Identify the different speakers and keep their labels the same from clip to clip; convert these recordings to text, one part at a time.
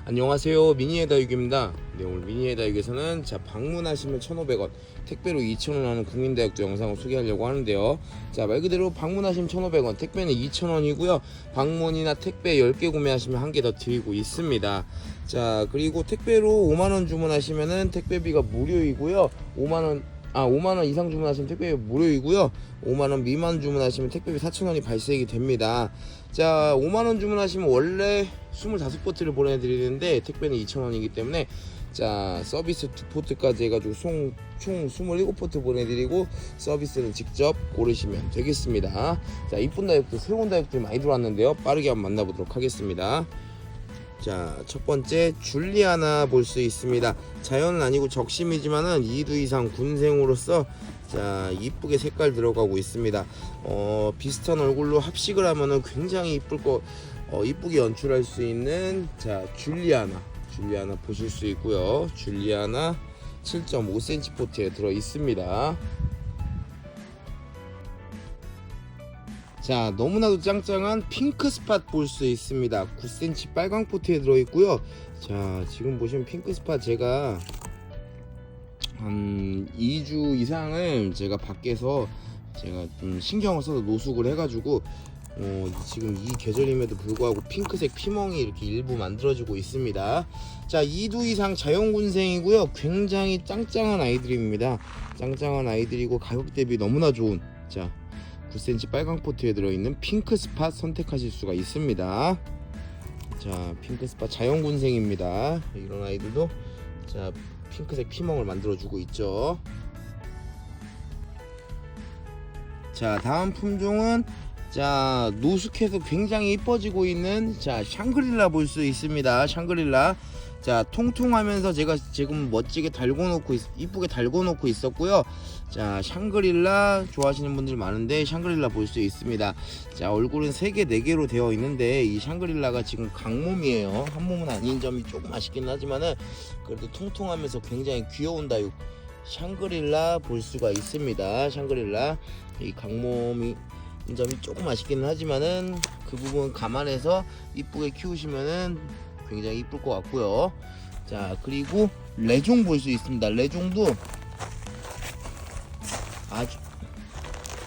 Speaker 1: 안녕하세요, 미니의 다육입니다. 네, 오늘 미니의 다육에서는 방문하시면 1,500원, 택배로 2,000원 하는 국민다육도 영상을 소개하려고 하는데요. 말 그대로 방문하시면 1,500원, 택배는 2,000원이고요 방문이나 택배 10개 구매하시면 1개 더 드리고 있습니다. 그리고 택배로 5만원 주문하시면은 택배비가 무료이고요 5만원 이상 주문하시면 택배비 무료이고요 5만원 미만 주문하시면 택배비 4,000원이 발생이 됩니다. 5만원 주문하시면 원래 25포트를 보내드리는데 택배는 2,000원이기 때문에 서비스 2포트까지 해가지고 총 27포트 보내드리고 서비스는 직접 고르시면 되겠습니다. 이쁜 다육들, 새로운 다육들 많이 들어왔는데요, 빠르게 한번 만나보도록 하겠습니다. 첫 번째 줄리아나 볼 수 있습니다. 자연은 아니고 적심이지만은 2두 이상 군생으로서 이쁘게 색깔 들어가고 있습니다. 비슷한 얼굴로 합식을 하면은 굉장히 이쁘게 연출할 수 있는 줄리아나 보실 수 있고요. 줄리아나 7.5cm 포트에 들어 있습니다. 너무나도 짱짱한 핑크 스팟 볼 수 있습니다. 9cm 빨강 포트에 들어있고요. 지금 보시면 핑크 스팟 제가 한 2주 이상을 제가 밖에서 좀 신경을 써서 노숙을 해가지고 지금 이 계절임에도 불구하고 핑크색 피멍이 이렇게 일부 만들어지고 있습니다. 2두 이상 자연군생이고요. 굉장히 짱짱한 아이들입니다. 짱짱한 아이들이고 가격 대비 너무나 좋은 9cm 빨강 포트에 들어있는 핑크 스팟 선택하실 수가 있습니다. 핑크 스팟 자연군생입니다. 이런 아이들도 핑크색 피멍을 만들어주고 있죠. 다음 품종은 노숙해서 굉장히 이뻐지고 있는 샹그릴라 볼 수 있습니다. 샹그릴라 통통하면서 제가 지금 멋지게 이쁘게 달고 놓고 있었고요. 샹그릴라 좋아하시는 분들 많은데 샹그릴라 볼 수 있습니다. 얼굴은 3개 4개로 되어 있는데 이 샹그릴라가 지금 강몸이에요. 한 몸은 아닌 점이 조금 아쉽긴 하지만은 그래도 통통하면서 굉장히 귀여운 다육 샹그릴라 볼 수가 있습니다. 샹그릴라 이 강몸이 점이 조금 아쉽기는 하지만은 그 부분 감안해서 이쁘게 키우시면은 굉장히 이쁠 것 같고요. 그리고 레종 볼 수 있습니다. 레종도 아주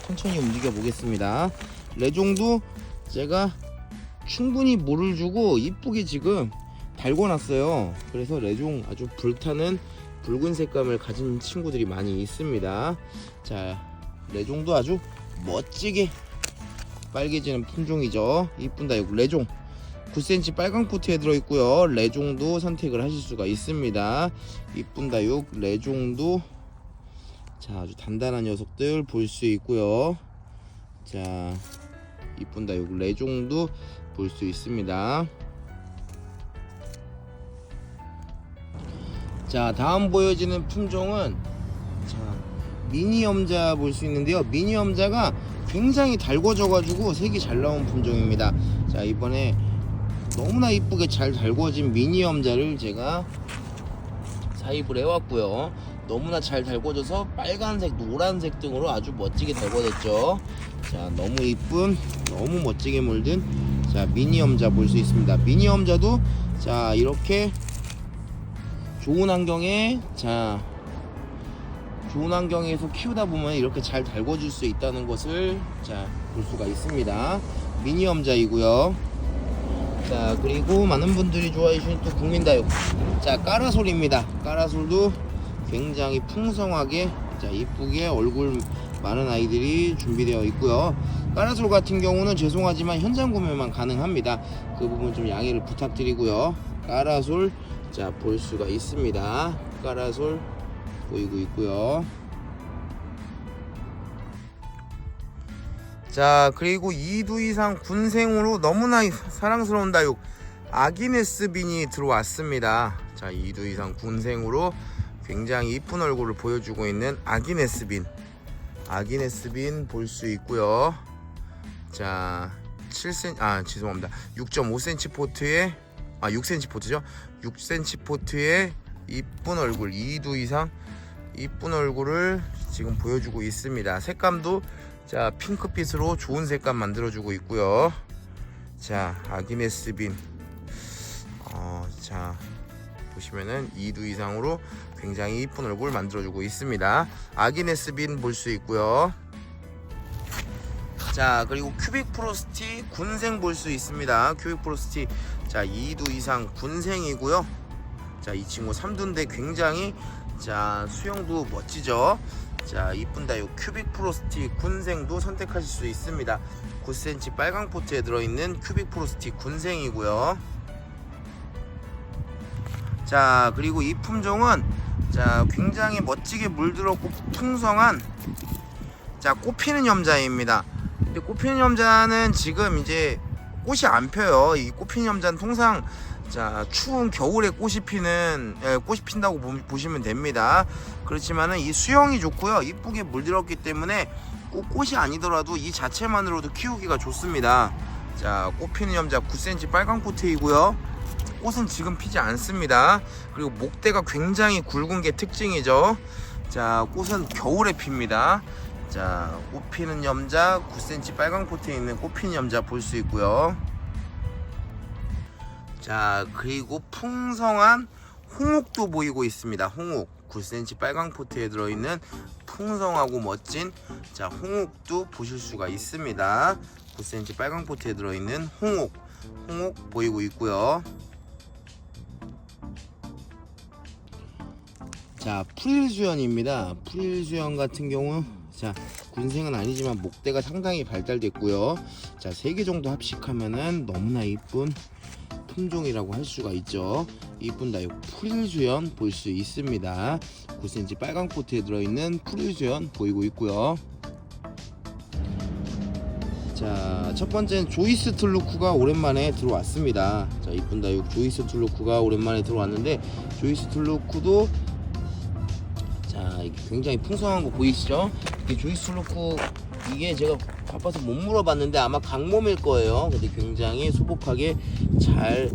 Speaker 1: 천천히 움직여 보겠습니다. 레종도 제가 충분히 물을 주고 이쁘게 지금 달궈 놨어요. 그래서 레종 아주 불타는 붉은 색감을 가진 친구들이 많이 있습니다. 레종도 아주 멋지게 빨개지는 품종이죠. 이쁜 다육 레종 9cm 빨강 포트에 들어있고요. 레종도 선택을 하실 수가 있습니다. 이쁜 다육 레종도 아주 단단한 녀석들 볼 수 있고요. 이쁜 다육 레종도 볼 수 있습니다. 다음 보여지는 품종은 미니 염자 볼 수 있는데요. 미니 염자가 굉장히 달궈져 가지고 색이 잘 나온 품종입니다. 이번에 너무나 이쁘게 잘 달궈진 미니 염자를 제가 사입을 해왔고요. 너무나 잘 달궈져서 빨간색, 노란색 등으로 아주 멋지게 달궈졌죠. 너무 이쁜, 너무 멋지게 물든 미니 염자 볼 수 있습니다. 미니 염자도 이렇게 좋은 환경에서 키우다 보면 이렇게 잘 달궈질 수 있다는 것을 볼 수가 있습니다. 미니 염자이고요. 그리고 많은 분들이 좋아해 주시는 또 국민다육 까라솔입니다. 까라솔도 굉장히 풍성하게 이쁘게 얼굴 많은 아이들이 준비되어 있고요. 까라솔 같은 경우는 죄송하지만 현장 구매만 가능합니다. 그 부분 좀 양해를 부탁드리고요. 까라솔 볼 수가 있습니다. 까라솔 보이고 있고요. 그리고 2두 이상 군생으로 너무나 사랑스러운 다육 아기네스빈이 들어왔습니다. 2두 이상 군생으로 굉장히 이쁜 얼굴을 보여주고 있는 아기네스빈 볼 수 있고요. 6.5cm 포트에 6cm 포트죠. 6cm 포트에 이쁜 얼굴 2두 이상 이쁜 얼굴을 지금 보여주고 있습니다. 색감도 핑크빛으로 좋은 색감 만들어주고 있고요. 아기네스빈 자 보시면은 2두 이상으로 굉장히 이쁜 얼굴 만들어주고 있습니다. 아기네스빈 볼 수 있고요. 자 그리고 큐빅 프로스티 군생 볼 수 있습니다. 큐빅 프로스티 자 2두 이상 군생이고요. 자 이 친구 3두인데 굉장히 자 수영도 멋지죠. 자 이쁜다. 요 큐빅 프로스티 군생도 선택하실 수 있습니다. 9cm 빨강 포트에 들어있는 큐빅 프로스티 군생이고요. 자 그리고 이 품종은 자 굉장히 멋지게 물들었고 풍성한 자 꽃피는 염자입니다. 근데 꽃피는 염자는 지금 이제 꽃이 안 펴요. 이 꽃피는 염자는 통상 자 추운 겨울에 꽃이 핀다고 보시면 됩니다. 그렇지만은 이 수영이 좋고요. 이쁘게 물들었기 때문에 꼭 꽃이 아니더라도 이 자체만으로도 키우기가 좋습니다. 자 꽃피는 염자 9cm 빨강 포트이고요. 꽃은 지금 피지 않습니다. 그리고 목대가 굉장히 굵은 게 특징이죠. 자 꽃은 겨울에 핍니다. 자 꽃피는 염자 9cm 빨강 포트에 있는 꽃피는 염자 볼 수 있고요. 자 그리고 풍성한 홍옥도 보이고 있습니다. 홍옥 9cm 빨강 포트에 들어있는 풍성하고 멋진 자 홍옥도 보실 수가 있습니다. 9cm 빨강 포트에 들어있는 홍옥 보이고 있고요. 자 프릴수연입니다. 프릴수연 같은 경우 자 군생은 아니지만 목대가 상당히 발달됐고요. 자 3개 정도 합식하면은 너무나 이쁜 품종이라고 할 수가 있죠. 이쁜다. 요 프릴수연 볼 수 있습니다. 9cm 빨강 포트에 들어있는 프릴수연 보이고 있고요. 자 첫 번째는 조이스 툴루크가 오랜만에 들어왔습니다. 자 이쁜다. 요 조이스 툴루크가 오랜만에 들어왔는데 조이스 툴루크도 자 이게 굉장히 풍성한 거 보이시죠? 이게 조이스 툴루크 이게 제가 바빠서 못 물어봤는데 아마 강몸일 거예요. 근데 굉장히 소복하게 잘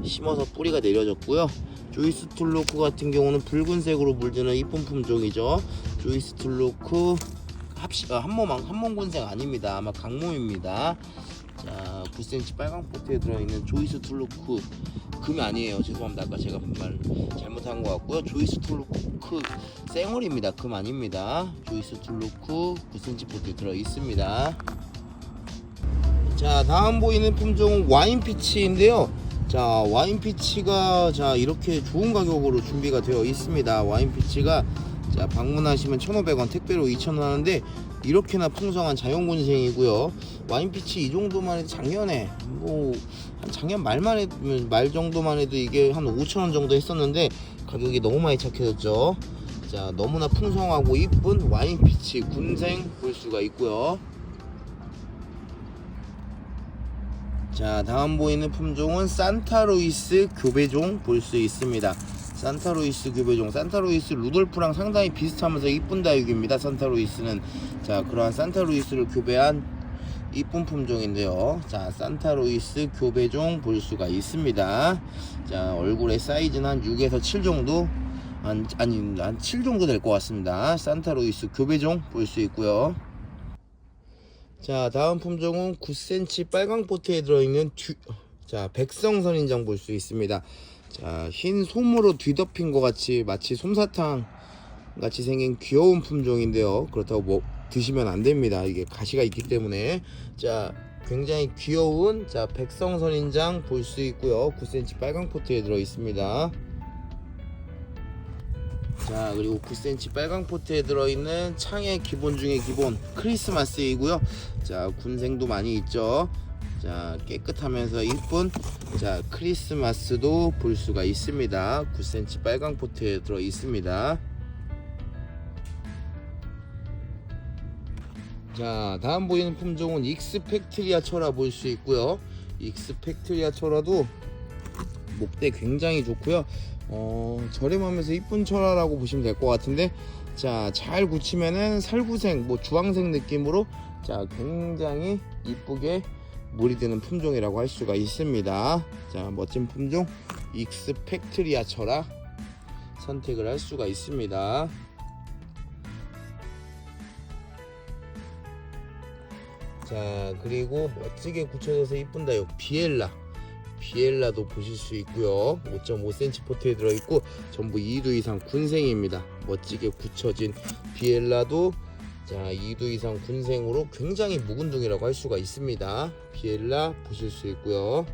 Speaker 1: 심어서 뿌리가 내려졌고요. 조이스 툴루크 같은 경우는 붉은색으로 물드는 이쁜 품종이죠. 조이스 툴루크 한몸 군생 아닙니다. 아마 강몸입니다. 자 9cm 빨강 포트에 들어있는 조이스 툴루크 금이 아니에요. 죄송합니다. 아까 제가 말 잘못한 것 같고요. 조이스 툴루크 생얼입니다. 금 아닙니다. 조이스 툴루크 9cm 포트에 들어있습니다. 자 다음 보이는 품종은 와인피치인데요. 자 와인피치가 자 이렇게 좋은 가격으로 준비가 되어 있습니다. 와인피치가 자 방문하시면 1,500원 택배로 2,000원 하는데 이렇게나 풍성한 자연군생이고요. 와인피치 이 정도만 해도 작년에 한 작년 말 정도만 해도 이게 한 5,000원 정도 했었는데 가격이 너무 많이 착해졌죠. 자 너무나 풍성하고 이쁜 와인피치 군생 볼 수가 있고요. 자 다음 보이는 품종은 산타루이스 교배종 볼 수 있습니다. 산타루이스 교배종, 산타루이스 루돌프랑 상당히 비슷하면서 이쁜 다육입니다. 산타루이스는 자 그러한 산타루이스를 교배한 이쁜 품종인데요. 자 산타루이스 교배종 볼 수가 있습니다. 자 얼굴의 사이즈는 한 6에서 7 정도 한 7 정도 될 것 같습니다. 산타루이스 교배종 볼 수 있고요. 자 다음 품종은 9cm 빨강 포트에 들어있는 자 백성선인장 볼 수 있습니다. 자 흰 솜으로 뒤덮인 것 같이 마치 솜사탕 같이 생긴 귀여운 품종인데요. 그렇다고 뭐 드시면 안 됩니다. 이게 가시가 있기 때문에. 자 굉장히 귀여운 자 백성선인장 볼 수 있고요. 9cm 빨강 포트에 들어 있습니다. 자 그리고 9cm 빨강 포트에 들어있는 창의 기본 중에 기본 크리스마스이고요. 자 군생도 많이 있죠. 자 깨끗하면서 이쁜 자 크리스마스도 볼 수가 있습니다. 9cm 빨강 포트에 들어 있습니다. 자 다음 보이는 품종은 익스펙트리아 철화 볼 수 있고요. 익스펙트리아 철화도 목대 굉장히 좋고요. 저렴하면서 이쁜 철화라고 보시면 될 것 같은데 자 잘 굳히면은 살구색 뭐 주황색 느낌으로 자 굉장히 이쁘게 물이 드는 품종이라고 할 수가 있습니다. 자 멋진 품종 익스펙트리아 철화 선택을 할 수가 있습니다. 자 그리고 멋지게 굳혀져서 이쁜다 요 비엘라 비엘라도 보실 수 있고요. 5.5cm 포트에 들어있고 전부 2두 이상 군생입니다. 멋지게 굳혀진 비엘라도 자 2두 이상 군생으로 굉장히 묵은둥이라고 할 수가 있습니다. 비엘라 보실 수 있고요.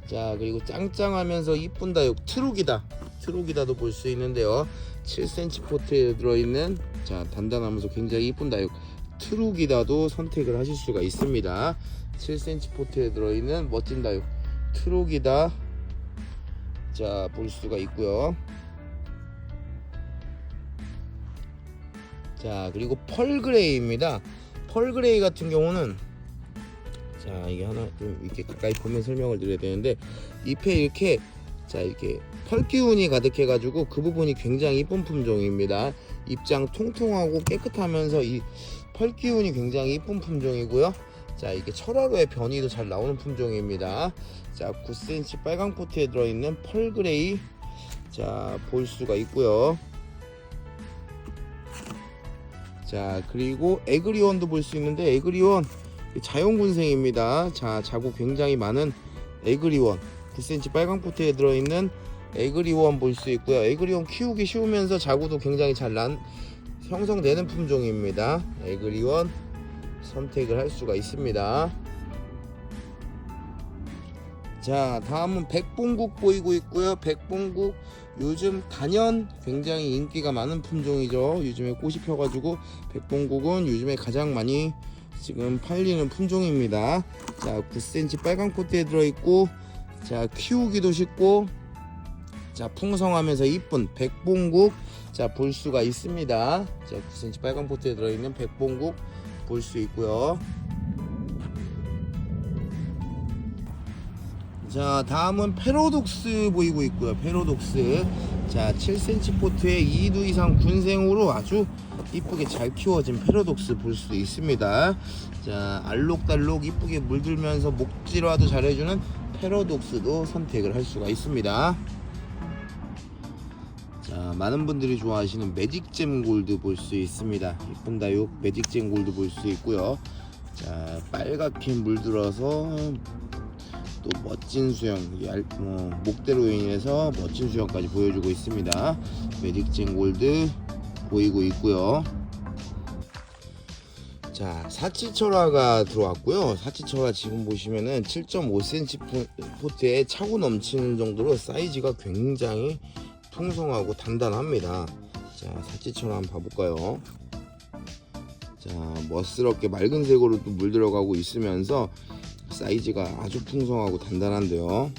Speaker 1: 자 그리고 짱짱하면서 이쁜 다육 트루기다도 볼 수 있는데요. 7cm 포트에 들어있는 자 단단하면서 굉장히 이쁜 다육 트루기다도 선택을 하실 수가 있습니다. 7cm 포트에 들어있는 멋진 다육 트루기다 자 볼 수가 있고요. 자 그리고 펄그레이입니다. 펄그레이 같은 경우는 자 이게 하나 좀 이렇게 가까이 보면 설명을 드려야 되는데 잎에 이렇게 자 이렇게 펄기운이 가득해 가지고 그 부분이 굉장히 이쁜 품종입니다. 잎장 통통하고 깨끗하면서 이 펄기운이 굉장히 이쁜 품종이고요. 자 이게 철화로의 변이도 잘 나오는 품종입니다. 자 9cm 빨강 포트에 들어있는 펄그레이 자 볼 수가 있고요. 자 그리고 에그리원도 볼 수 있는데 에그리원 자연군생입니다. 자 자구 굉장히 많은 에그리원 9cm 빨강 포트에 들어있는 에그리원 볼 수 있고요. 에그리원 키우기 쉬우면서 자구도 굉장히 잘 형성되는 품종입니다. 에그리원 선택을 할 수가 있습니다. 자 다음은 백봉국 보이고 있고요. 백봉국 요즘 단연 굉장히 인기가 많은 품종이죠. 요즘에 꽃이 펴가지고 백봉국은 요즘에 가장 많이 지금 팔리는 품종입니다. 자 9cm 빨강 포트에 들어있고 자 키우기도 쉽고 자 풍성하면서 이쁜 백봉국 자 볼 수가 있습니다. 자 9cm 빨강 포트에 들어있는 백봉국 볼 수 있고요. 자 다음은 페로독스 보이고 있고요. 페로독스 자 7cm 포트에 2두 이상 군생으로 아주 이쁘게 잘 키워진 페로독스 볼 수 있습니다. 자 알록달록 이쁘게 물들면서 목질화도 잘해주는 페로독스도 선택을 할 수가 있습니다. 자 많은 분들이 좋아하시는 매직잼 골드 볼 수 있습니다. 이쁜 다육 매직잼 골드 볼 수 있고요. 자 빨갛게 물들어서 또 멋진 수영 목대로 인해서 멋진 수영까지 보여주고 있습니다. 매직잼 골드 보이고 있고요. 자 사치철화가 들어왔고요. 사치철화 지금 보시면은 7.5cm 포트에 차고 넘치는 정도로 사이즈가 굉장히 풍성하고 단단합니다. 자 사치철화 한번 봐볼까요. 자 멋스럽게 맑은 색으로 또 물들어가고 있으면서 사이즈가 아주 풍성하고 단단한데요.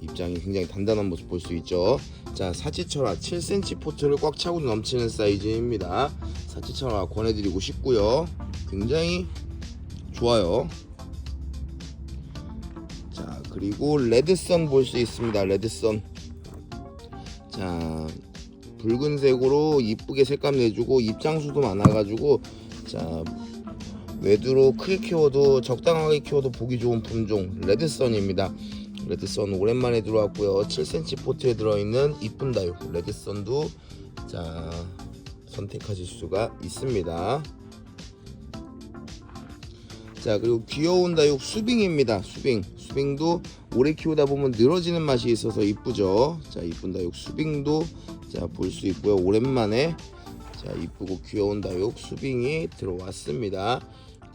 Speaker 1: 입장이 굉장히 단단한 모습 볼 수 있죠. 자 사치철화 7cm 포트를 꽉 차고 넘치는 사이즈입니다. 사치철화 권해드리고 싶고요. 굉장히 좋아요. 자 그리고 레드선 볼 수 있습니다. 레드선 자 붉은색으로 이쁘게 색감 내주고 입장수도 많아가지고 자 외두로 크게 키워도 적당하게 키워도 보기 좋은 품종 레드선입니다. 레드선 오랜만에 들어왔고요. 7cm 포트에 들어있는 이쁜 다육 레드선도 자 선택하실 수가 있습니다. 자 그리고 귀여운 다육 수빙입니다. 수빙도 오래 키우다 보면 늘어지는 맛이 있어서 이쁘죠. 자 이쁜 다육 수빙도 자 볼 수 있고요. 오랜만에 자 이쁘고 귀여운 다육 수빙이 들어왔습니다.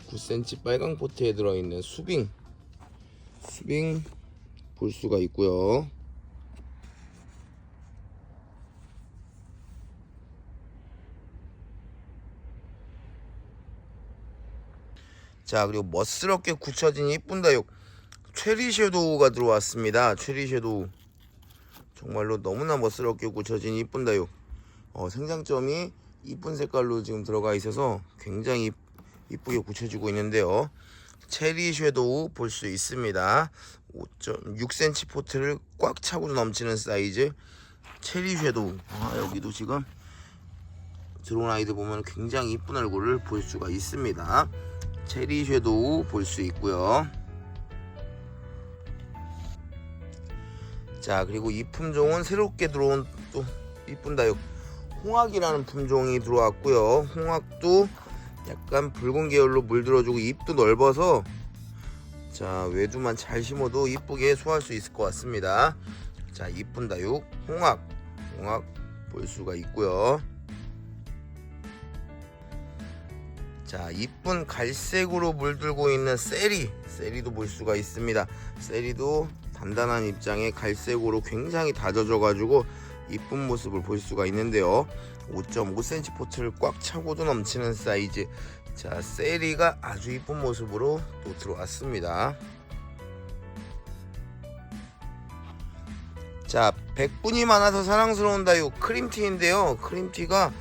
Speaker 1: 9cm 빨강 포트에 들어있는 수빙 볼 수가 있고요. 자 그리고 멋스럽게 굳혀진 이쁜 다육 체리 섀도우가 들어왔습니다. 체리 섀도우 정말로 너무나 멋스럽게 굳혀진 이쁜 다육 생장점이 이쁜 색깔로 지금 들어가 있어서 굉장히 이쁘게 굳혀지고 있는데요. 체리 섀도우 볼 수 있습니다. 5.6cm 포트를 꽉 차고 넘치는 사이즈 체리 섀도우 여기도 지금 들어온 아이들 보면 굉장히 이쁜 얼굴을 볼 수가 있습니다. 체리 섀도우 볼 수 있고요. 자 그리고 이 품종은 새롭게 들어온 또 이쁜 다육 홍학이라는 품종이 들어왔고요. 홍학도 약간 붉은 계열로 물들어주고 잎도 넓어서 자, 외두만 잘 심어도 이쁘게 소화할 수 있을 것 같습니다. 자, 이쁜 다육 홍학 볼 수가 있고요. 자, 이쁜 갈색으로 물들고 있는 세리도 볼 수가 있습니다. 세리도 단단한 입장에 갈색으로 굉장히 다져져 가지고 이쁜 모습을 볼 수가 있는데요. 5.5cm 포트를 꽉 차고도 넘치는 사이즈. 자, 세리가 아주 이쁜 모습으로 또 들어왔습니다. 자, 백분이 많아서 사랑스러운 다육 크림티인데요. 크림티가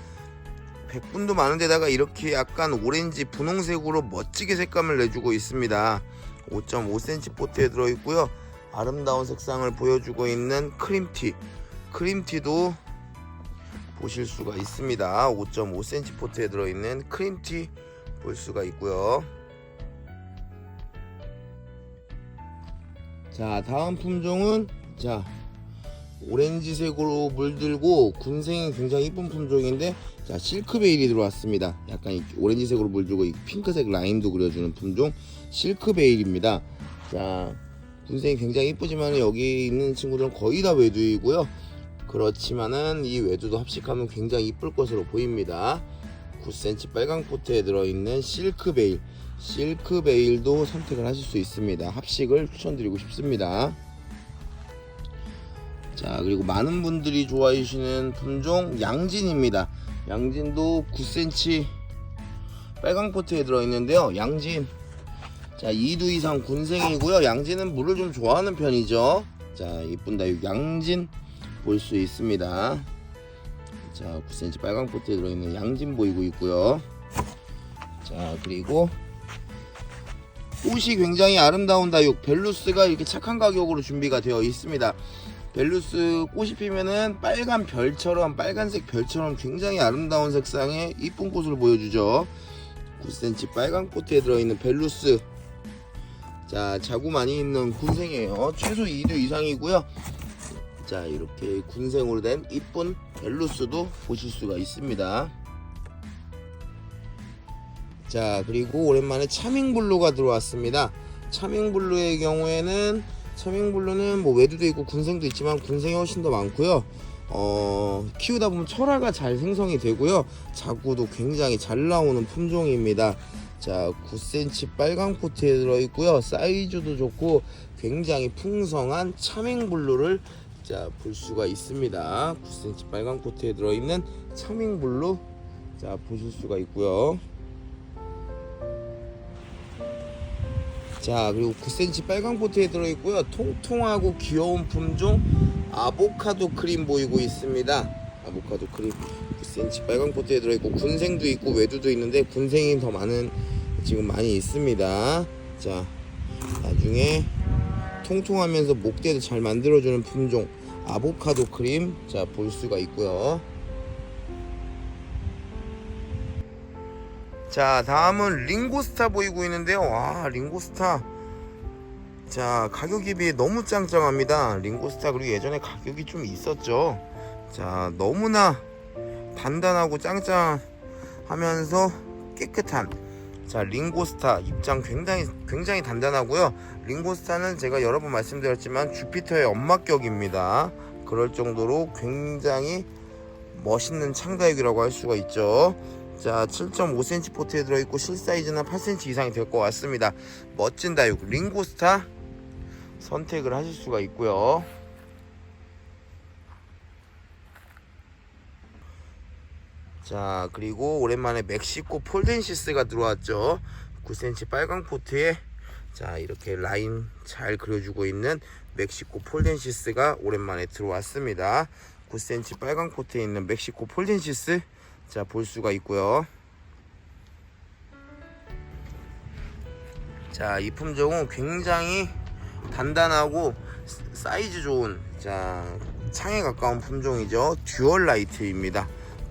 Speaker 1: 백분도 많은데다가 이렇게 약간 오렌지 분홍색으로 멋지게 색감을 내주고 있습니다. 5.5cm 포트에 들어있고요. 아름다운 색상을 보여주고 있는 크림티도 보실 수가 있습니다. 5.5cm 포트에 들어있는 크림티 볼 수가 있고요. 자, 다음 품종은 오렌지색으로 물들고 군생이 굉장히 이쁜 품종인데, 자, 실크베일이 들어왔습니다. 약간 오렌지색으로 물들고 핑크색 라인도 그려주는 품종 실크베일입니다. 자, 군생이 굉장히 이쁘지만 여기 있는 친구들은 거의 다 외두이고요. 그렇지만은 이 외두도 합식하면 굉장히 이쁠 것으로 보입니다. 9cm 빨강 포트에 들어있는 실크베일도 선택을 하실 수 있습니다. 합식을 추천드리고 싶습니다. 자, 그리고 많은 분들이 좋아하시는 품종 양진입니다. 양진도 9cm 빨강 포트에 들어있는데요. 양진, 자, 2두 이상 군생이고요. 양진은 물을 좀 좋아하는 편이죠. 자, 이쁜 다육 양진 볼 수 있습니다. 자, 9cm 빨강 포트에 들어있는 양진 보이고 있고요. 자, 그리고 꽃이 굉장히 아름다운 다육 벨루스가 이렇게 착한 가격으로 준비가 되어 있습니다. 벨루스 꽃이 피면은 빨간색 별처럼 굉장히 아름다운 색상의 이쁜 꽃을 보여주죠. 9cm 빨강 포트에 들어있는 벨루스. 자, 자구 많이 있는 군생이에요. 최소 2두 이상이고요. 자, 이렇게 군생으로 된 이쁜 벨루스도 보실 수가 있습니다. 자, 그리고 오랜만에 차밍블루가 들어왔습니다. 차밍블루의 경우에는 뭐 외두도 있고 군생도 있지만 군생이 훨씬 더 많고요. 키우다 보면 철화가 잘 생성이 되고요. 자구도 굉장히 잘 나오는 품종입니다. 자, 9cm 빨강 포트에 들어있고요. 사이즈도 좋고 굉장히 풍성한 차밍블루를 볼 수가 있습니다. 9cm 빨강 포트에 들어있는 차밍블루 보실 수가 있고요. 자, 그리고 9cm 빨강 포트에 들어있고요. 통통하고 귀여운 품종 아보카도 크림 보이고 있습니다. 아보카도 크림 9cm 빨강 포트에 들어있고 군생도 있고 외두도 있는데 군생이 더 지금 많이 있습니다. 자, 나중에 통통하면서 목대도 잘 만들어주는 품종 아보카도 크림 볼 수가 있고요. 자, 다음은 링고스타 보이고 있는데요. 와, 링고스타, 자, 가격에 비해 너무 짱짱합니다. 링고스타. 그리고 예전에 가격이 좀 있었죠. 자, 너무나 단단하고 짱짱하면서 깨끗한, 자, 링고스타 입장 굉장히 단단하고요. 링고스타는 제가 여러 번 말씀드렸지만 주피터의 엄마격입니다. 그럴 정도로 굉장히 멋있는 창다육이라고 할 수가 있죠. 자, 7.5cm 포트에 들어있고 실사이즈는 8cm 이상이 될 것 같습니다. 멋진 다육 링고스타 선택을 하실 수가 있고요. 자, 그리고 오랜만에 멕시코 폴덴시스가 들어왔죠. 9cm 빨강 포트에 이렇게 라인 잘 그려주고 있는 멕시코 폴덴시스가 오랜만에 들어왔습니다. 9cm 빨강 포트에 있는 멕시코 폴덴시스 볼 수가 있고요. 자, 이 품종은 굉장히 단단하고 사이즈 좋은 창에 가까운 품종이죠. 듀얼 라이트입니다.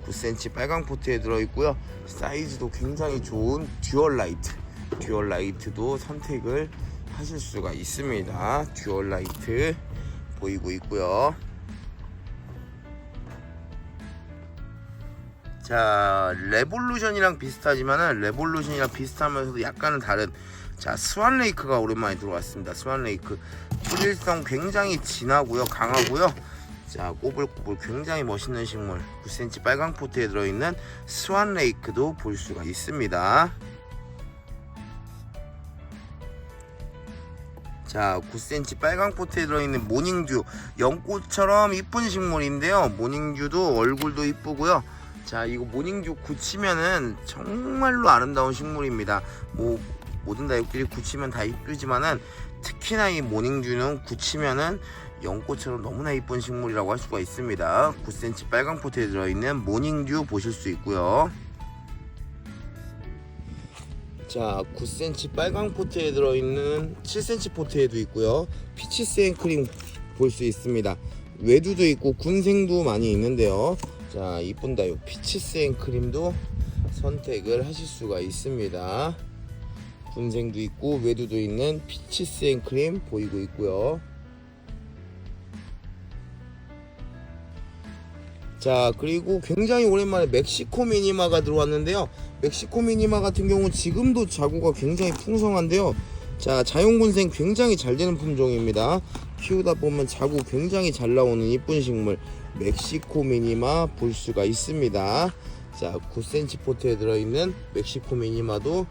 Speaker 1: 9cm 빨강 포트에 들어있고요. 사이즈도 굉장히 좋은 듀얼 라이트도 선택을 하실 수가 있습니다. 듀얼 라이트 보이고 있고요. 자, 레볼루션이랑 비슷하지만은 레볼루션이랑 비슷하면서도 약간은 다른, 자, 스완레이크가 오랜만에 들어왔습니다. 스완레이크 뿌릴성 굉장히 진하고요, 강하고요. 자, 꼬불꼬불 굉장히 멋있는 식물 9cm 빨강 포트에 들어있는 스완레이크도 볼 수가 있습니다. 자, 9cm 빨강 포트에 들어있는 모닝듀, 연꽃처럼 이쁜 식물인데요. 모닝듀도 얼굴도 이쁘고요. 자, 이거 모닝듀 굳히면은 정말로 아름다운 식물입니다. 모든 다육들이 굳히면 다 이쁘지만은 특히나 이 모닝듀는 굳히면은 연꽃처럼 너무나 이쁜 식물이라고 할 수가 있습니다. 9cm 빨강 포트에 들어있는 모닝듀 보실 수 있고요. 자, 9cm 빨강 포트에 들어있는 7cm 포트에도 있고요. 피치스 앤크림 볼 수 있습니다. 외두도 있고 군생도 많이 있는데요. 자, 이쁜 다육 피치스 앤크림도 선택을 하실 수가 있습니다. 군생도 있고 외두도 있는 피치스 앤크림 보이고 있고요. 자, 그리고 굉장히 오랜만에 멕시코 미니마가 들어왔는데요. 멕시코 미니마 같은 경우는 지금도 자구가 굉장히 풍성한데요. 자, 자연군생 굉장히 잘 되는 품종입니다. 키우다 보면 자구 굉장히 잘 나오는 이쁜 식물 멕시코 미니마 볼 수가 있습니다. 자, 9cm 포트에 들어있는 멕시코 미니마도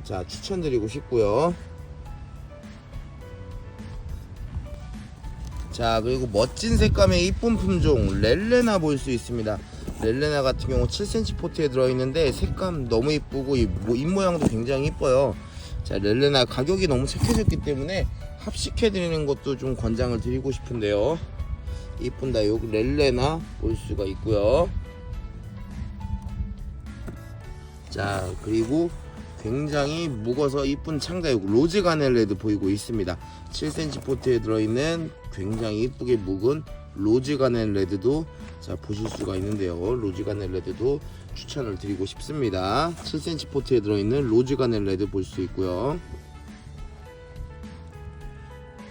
Speaker 1: 자, 추천드리고 싶고요. 자, 그리고 멋진 색감의 이쁜 품종 렐레나 볼 수 있습니다. 렐레나 같은 경우 7cm 포트에 들어있는데 색감 너무 이쁘고 잎모양도 굉장히 이뻐요. 자, 렐레나 가격이 너무 착해졌기 때문에 합식해드리는 것도 좀 권장을 드리고 싶은데요. 이쁜 다육 렐레나 볼 수가 있고요. 자, 그리고 굉장히 묵어서 이쁜 창다육 로즈 가넬레드 보이고 있습니다. 7cm 포트에 들어있는 굉장히 이쁘게 묵은 로즈 가넬레드도 자, 보실 수가 있는데요. 로즈 가넬레드도 추천을 드리고 싶습니다. 7cm 포트에 들어있는 로즈 가넬레드 볼 수 있고요.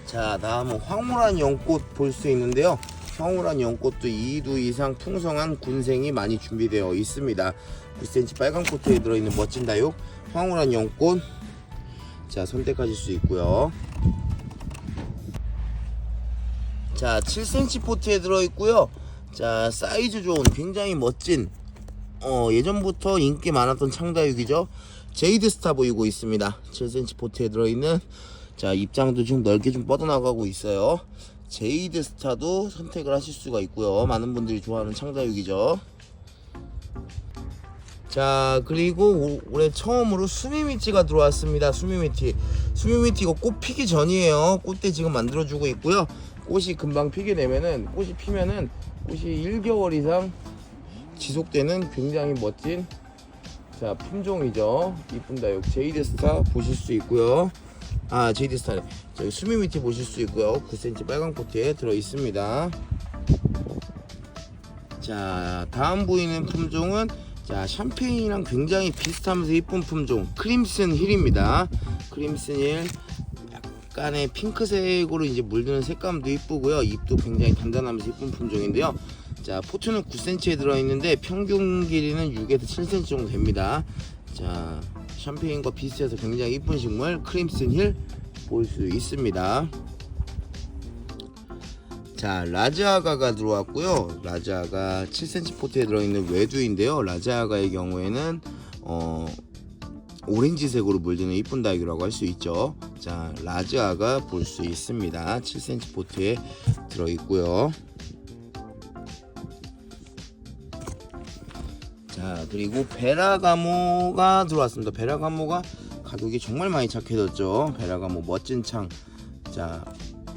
Speaker 1: 자, 다음은 황홀한 연꽃 볼 수 있는데요. 황홀한 연꽃도 2두 이상 풍성한 군생이 많이 준비되어 있습니다. 9cm 빨강 포트에 들어있는 멋진 다육 황홀한 연꽃 자, 선택하실 수 있고요. 자, 7cm 포트에 들어있고요. 자, 사이즈 좋은 굉장히 멋진 예전부터 인기 많았던 창다육이죠. 제이드 스타 보이고 있습니다. 7cm 포트에 들어있는 자, 입장도 좀 넓게 좀 뻗어나가고 있어요. 제이드 스타도 선택을 하실 수가 있고요. 많은 분들이 좋아하는 창다육이죠. 자, 그리고 올해 처음으로 수미미티가 들어왔습니다. 수미미티 이거 꽃 피기 전이에요. 꽃대 지금 만들어주고 있고요. 꽃이 금방 피게 되면은 꽃이 피면은 꽃이 1개월 이상 지속되는 굉장히 멋진 자, 품종이죠. 이쁜 다육 제이드 스타 보실 수 있고요. 아, 제이드 스타네. 저기 수미미티 보실 수 있고요. 9cm 빨강 포트에 들어 있습니다. 자, 다음 보이는 품종은 자, 샴페인이랑 굉장히 비슷하면서 이쁜 품종 크림슨 힐입니다. 크림슨 힐 약간의 핑크색으로 이제 물드는 색감도 이쁘고요. 잎도 굉장히 단단하면서 이쁜 품종인데요. 자, 포트는 9cm에 들어있는데 평균 길이는 6에서 7cm 정도 됩니다. 자, 샴페인과 비슷해서 굉장히 이쁜 식물 크림슨 힐 볼 수 있습니다. 자, 라즈아가가 들어왔고요. 라즈아가 7cm 포트에 들어있는 외두인데요. 라즈아가의 경우에는 오렌지색으로 물드는 이쁜 다육이라고 할 수 있죠. 자, 라즈아가 볼 수 있습니다. 7cm 포트에 들어있고요. 자, 그리고 베라가모가 들어왔습니다. 베라가모가 가격이 정말 많이 착해졌죠. 베라가모 멋진 창. 자,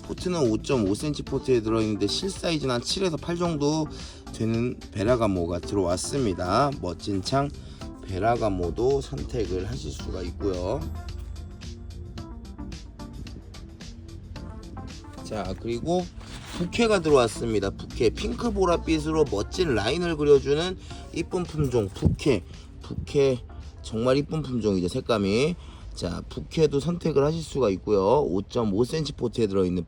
Speaker 1: 포트는 5.5cm 포트에 들어있는데 실사이즈는 한 7에서 8 정도 되는 베라가모가 들어왔습니다. 멋진 창 베라가모도 선택을 하실 수가 있고요. 자, 그리고 부케가 들어왔습니다. 부케 핑크 보랏빛으로 멋진 라인을 그려주는 이쁜 품종 부케 정말 이쁜 품종이죠. 색감이. 자, 부케도 선택을 하실 수가 있고요. 5.5cm 포트에 들어있는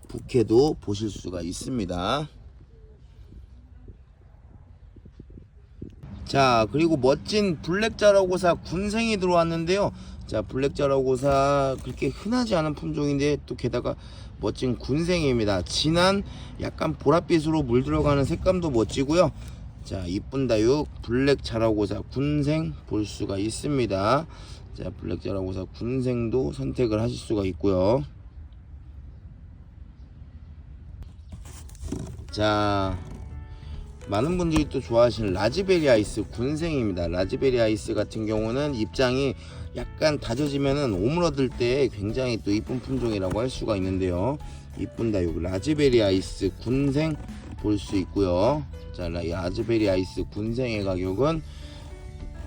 Speaker 1: 부케도 보실 수가 있습니다. 자, 그리고 멋진 블랙 자라고사 군생이 들어왔는데요. 자, 블랙 자라고사 그렇게 흔하지 않은 품종인데 또 게다가 멋진 군생입니다. 진한 약간 보랏빛으로 물들어가는 색감도 멋지고요. 자, 이쁜 다육 블랙 자라고사 군생 볼 수가 있습니다. 자, 블랙 자라고사 군생도 선택을 하실 수가 있고요. 자, 많은 분들이 또 좋아하시는 라즈베리 아이스 군생입니다. 라즈베리 아이스 같은 경우는 입장이 약간 다져지면은 오므러들 때 굉장히 또 이쁜 품종이라고 할 수가 있는데요. 이쁜 다육 라즈베리 아이스 군생 볼 수 있고요. 자, 라즈베리 아이스 군생의 가격은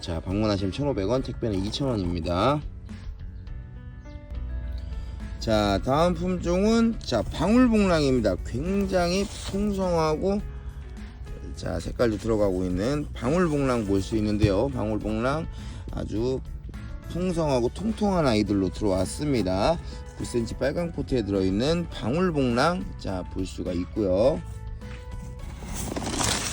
Speaker 1: 자, 방문하시면 1,500원, 택배는 2,000원입니다. 자, 다음 품종은 자, 방울복랑입니다. 굉장히 풍성하고 자, 색깔도 들어가고 있는 방울복랑 볼 수 있는데요. 방울복랑 아주 풍성하고 통통한 아이들로 들어왔습니다. 9cm 빨강 포트에 들어있는 방울복랑 자, 볼 수가 있고요.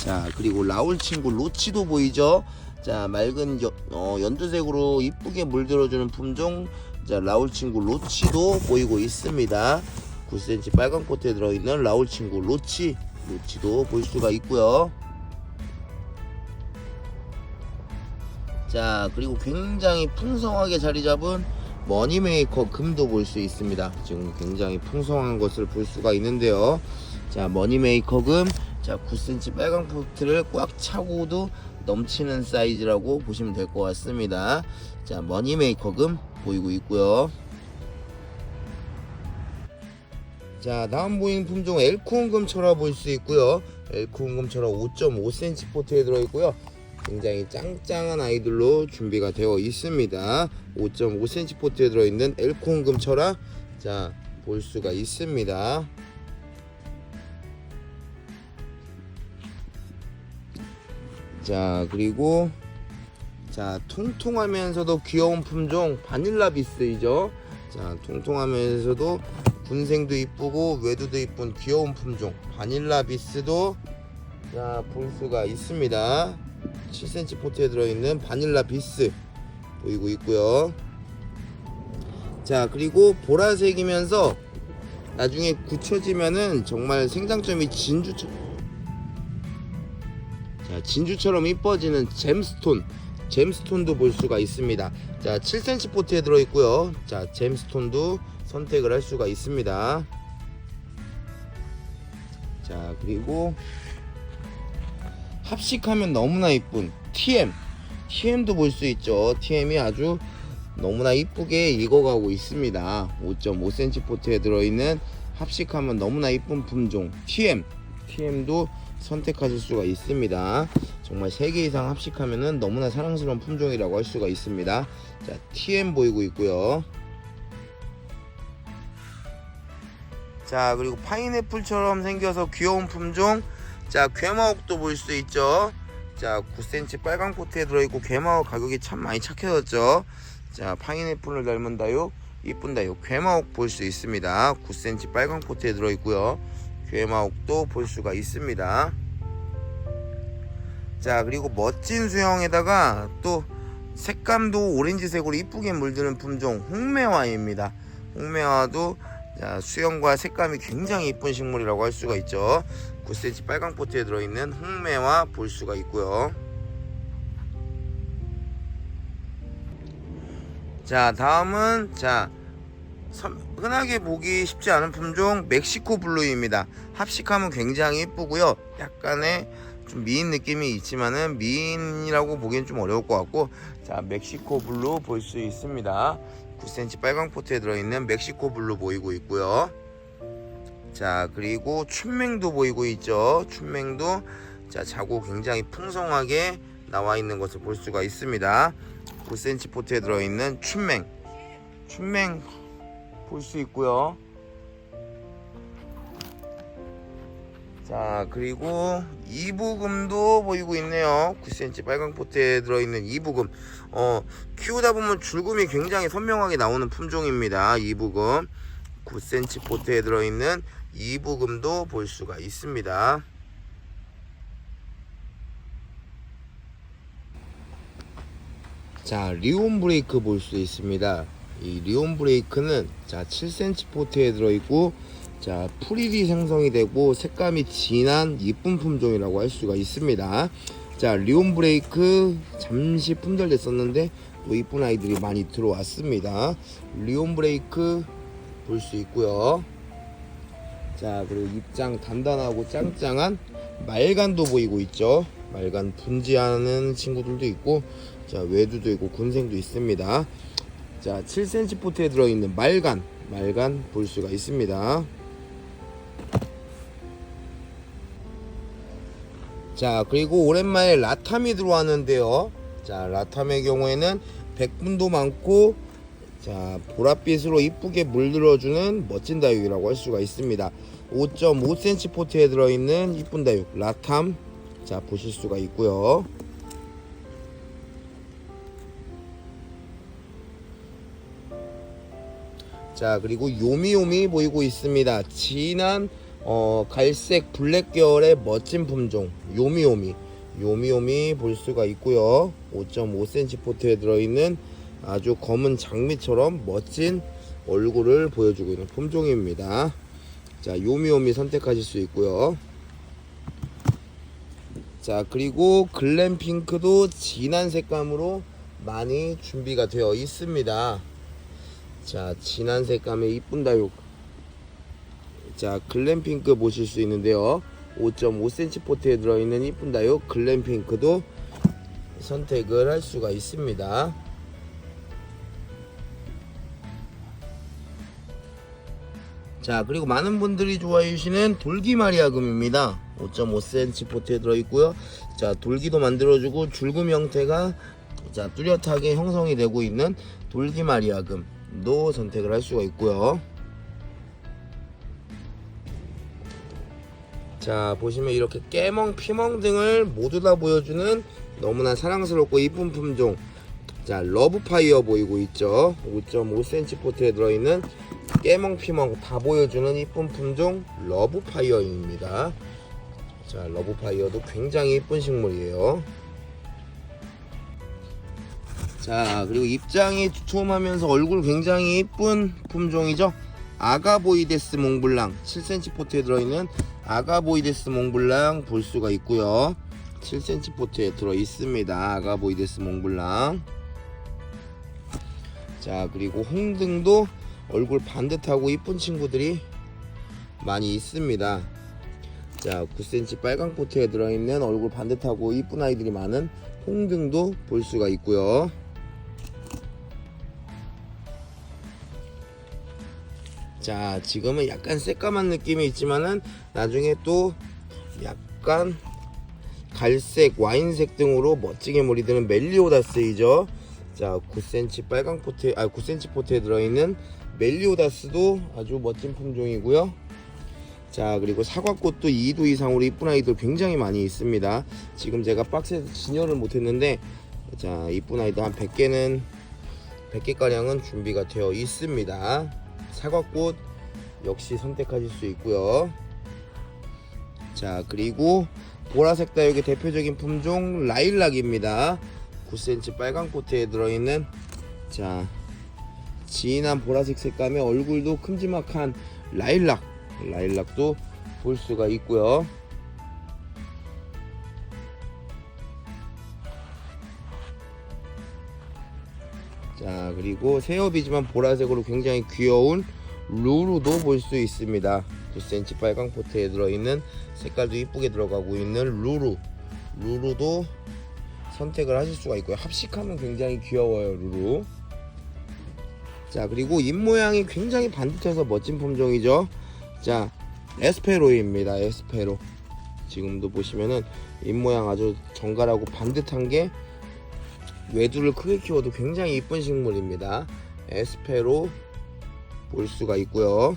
Speaker 1: 자, 그리고 라울 친구 로치도 보이죠? 자, 맑은 연두색으로 이쁘게 물들어주는 품종 자, 라울 친구 로치도 보이고 있습니다. 9cm 빨강 포트에 들어있는 라울 친구 로치도 볼 수가 있고요. 자, 그리고 굉장히 풍성하게 자리 잡은 머니메이커 금도 볼 수 있습니다. 지금 굉장히 풍성한 것을 볼 수가 있는데요. 자, 머니메이커 금 자, 9cm 빨강 포트를 꽉 차고도 넘치는 사이즈라고 보시면 될 것 같습니다. 자, 머니메이커 금 보이고 있고요. 자, 다음 보이는 품종 엘코온금 철화 볼 수 있고요. 엘코온금 철화 5.5cm 포트에 들어있고요. 굉장히 짱짱한 아이들로 준비가 되어 있습니다. 5.5cm 포트에 들어있는 엘코온금 철화 자, 볼 수가 있습니다. 자, 그리고 자, 통통하면서도 귀여운 품종 바닐라 비스이죠. 자, 통통하면서도 군생도 이쁘고 외두도 이쁜 귀여운 품종 바닐라 비스도 자, 볼 수가 있습니다. 7cm 포트에 들어있는 바닐라 비스 보이고 있고요. 자, 그리고 보라색이면서 나중에 굳혀지면은 정말 생장점이 진주처럼 이뻐지는 잼스톤도 볼 수가 있습니다. 자, 7cm 포트에 들어있고요. 자, 잼스톤도 선택을 할 수가 있습니다. 자, 그리고 합식하면 너무나 이쁜 TM도 볼 수 있죠. TM이 아주 너무나 이쁘게 익어가고 있습니다. 5.5cm 포트에 들어있는 합식하면 너무나 이쁜 품종 TM도 선택하실 수가 있습니다. 정말 3개 이상 합식하면은 너무나 사랑스러운 품종이라고 할 수가 있습니다. 자, TM 보이고 있고요. 자, 그리고 파인애플처럼 생겨서 귀여운 품종 자, 괴마옥도 볼 수 있죠. 자, 9cm 빨강 포트에 들어있고 괴마옥 가격이 참 많이 착해졌죠. 자, 파인애플을 닮은 다육 이쁜 다육 괴마옥 볼 수 있습니다. 9cm 빨강 포트에 들어있고요. 괴마옥도 볼 수가 있습니다. 자, 그리고 멋진 수영에다가 또 색감도 오렌지색으로 이쁘게 물드는 품종 홍매화입니다. 홍매화도 자, 수영과 색감이 굉장히 이쁜 식물이라고 할 수가 있죠. 9cm 빨강 포트에 들어있는 홍매화 볼 수가 있고요. 자, 다음은 자, 흔하게 보기 쉽지 않은 품종 멕시코 블루입니다. 합식하면 굉장히 이쁘고요. 약간의 좀 미인 느낌이 있지만은 미인이라고 보기엔 좀 어려울 것 같고 자, 멕시코 블루 볼 수 있습니다. 9cm 빨강 포트에 들어있는 멕시코 블루 보이고 있고요. 자, 그리고 춘맹도 보이고 있죠. 춘맹도 자, 자고 굉장히 풍성하게 나와 있는 것을 볼 수가 있습니다. 9cm 포트에 들어있는 춘맹 볼 수 있고요. 자, 그리고 이부금도 보이고 있네요. 9cm 빨강 포트에 들어있는 이부금 키우다 보면 줄금이 굉장히 선명하게 나오는 품종입니다. 이부금 9cm 포트에 들어있는 이부금도 볼 수가 있습니다. 자, 리온 브레이크 볼 수 있습니다. 이 리온 브레이크는 자 7cm 포트에 들어있고, 자 프릴이 생성이 되고 색감이 진한 이쁜 품종이라고 할 수가 있습니다. 자, 리온 브레이크 잠시 품절됐었는데 또 이쁜 아이들이 많이 들어왔습니다. 리온 브레이크 볼 수 있고요. 자, 그리고 입장 단단하고 짱짱한 말간도 보이고 있죠. 말간 분지하는 친구들도 있고, 자 외두도 있고 군생도 있습니다. 자, 7cm 포트에 들어있는 말간 볼 수가 있습니다. 자, 그리고 오랜만에 라탐이 들어왔는데요. 자, 라탐의 경우에는 백분도 많고, 자 보랏빛으로 이쁘게 물들어주는 멋진 다육이라고 할 수가 있습니다. 5.5cm 포트에 들어있는 이쁜 다육 라탐, 자 보실 수가 있고요. 자, 그리고 요미요미 보이고 있습니다. 진한 갈색 블랙 계열의 멋진 품종 요미요미 볼 수가 있고요. 5.5cm 포트에 들어있는 아주 검은 장미처럼 멋진 얼굴을 보여주고 있는 품종입니다. 자, 요미요미 선택하실 수 있고요. 자, 그리고 글램핑크도 진한 색감으로 많이 준비가 되어 있습니다. 자, 진한 색감의 이쁜 다육, 자 글램핑크 보실 수 있는데요. 5.5cm 포트에 들어있는 이쁜 다육 글램핑크도 선택을 할 수가 있습니다. 자, 그리고 많은 분들이 좋아해 주시는 돌기 마리아금입니다. 5.5cm 포트에 들어있고요. 자, 돌기도 만들어주고 줄금 형태가 자 뚜렷하게 형성이 되고 있는 돌기 마리아금도 선택을 할 수가 있고요. 자, 보시면 이렇게 깨멍 피멍 등을 모두 다 보여주는 너무나 사랑스럽고 이쁜 품종, 자 러브파이어 보이고 있죠. 5.5cm 포트에 들어있는 깨멍 피멍 다 보여주는 이쁜 품종 러브파이어입니다. 자, 러브파이어도 굉장히 이쁜 식물이에요. 자, 그리고 입장이 두툼하면서 얼굴 굉장히 이쁜 품종이죠. 아가보이데스 몽블랑 7cm 포트에 들어있는 아가보이데스 몽블랑 볼 수가 있고요. 7cm 포트에 들어 있습니다. 아가보이데스 몽블랑. 자, 그리고 홍등도 얼굴 반듯하고 이쁜 친구들이 많이 있습니다. 자, 9cm 빨강 포트에 들어있는 얼굴 반듯하고 이쁜 아이들이 많은 홍등도 볼 수가 있고요. 자, 지금은 약간 새까만 느낌이 있지만은 나중에 또 약간 갈색, 와인색 등으로 멋지게 몰이드는 멜리오다스이죠. 자, 9cm 빨강 포트에 9cm 포트에 들어있는 멜리오다스도 아주 멋진 품종이고요. 자, 그리고 사과꽃도 2도 이상으로 이쁜 아이들 굉장히 많이 있습니다. 지금 제가 박스에서 진열을 못했는데, 자 이쁜 아이들 한 100개 가량은 준비가 되어 있습니다. 사과꽃 역시 선택하실 수 있고요. 자, 그리고 보라색 다육의 대표적인 품종 라일락입니다. 9cm 빨강 포트에 들어있는 자 진한 보라색 색감의 얼굴도 큼지막한 라일락도 볼 수가 있고요. 자, 그리고 새엽이지만 보라색으로 굉장히 귀여운 루루도 볼 수 있습니다. 9cm 빨강 포트에 들어있는 색깔도 이쁘게 들어가고 있는 루루도 선택을 하실 수가 있고요. 합식하면 굉장히 귀여워요, 루루. 자, 그리고 입모양이 굉장히 반듯해서 멋진 품종이죠. 자, 에스페로입니다. 에스페로. 지금도 보시면은 입모양 아주 정갈하고 반듯한 게 외두를 크게 키워도 굉장히 이쁜 식물입니다. 에스페로 볼 수가 있고요.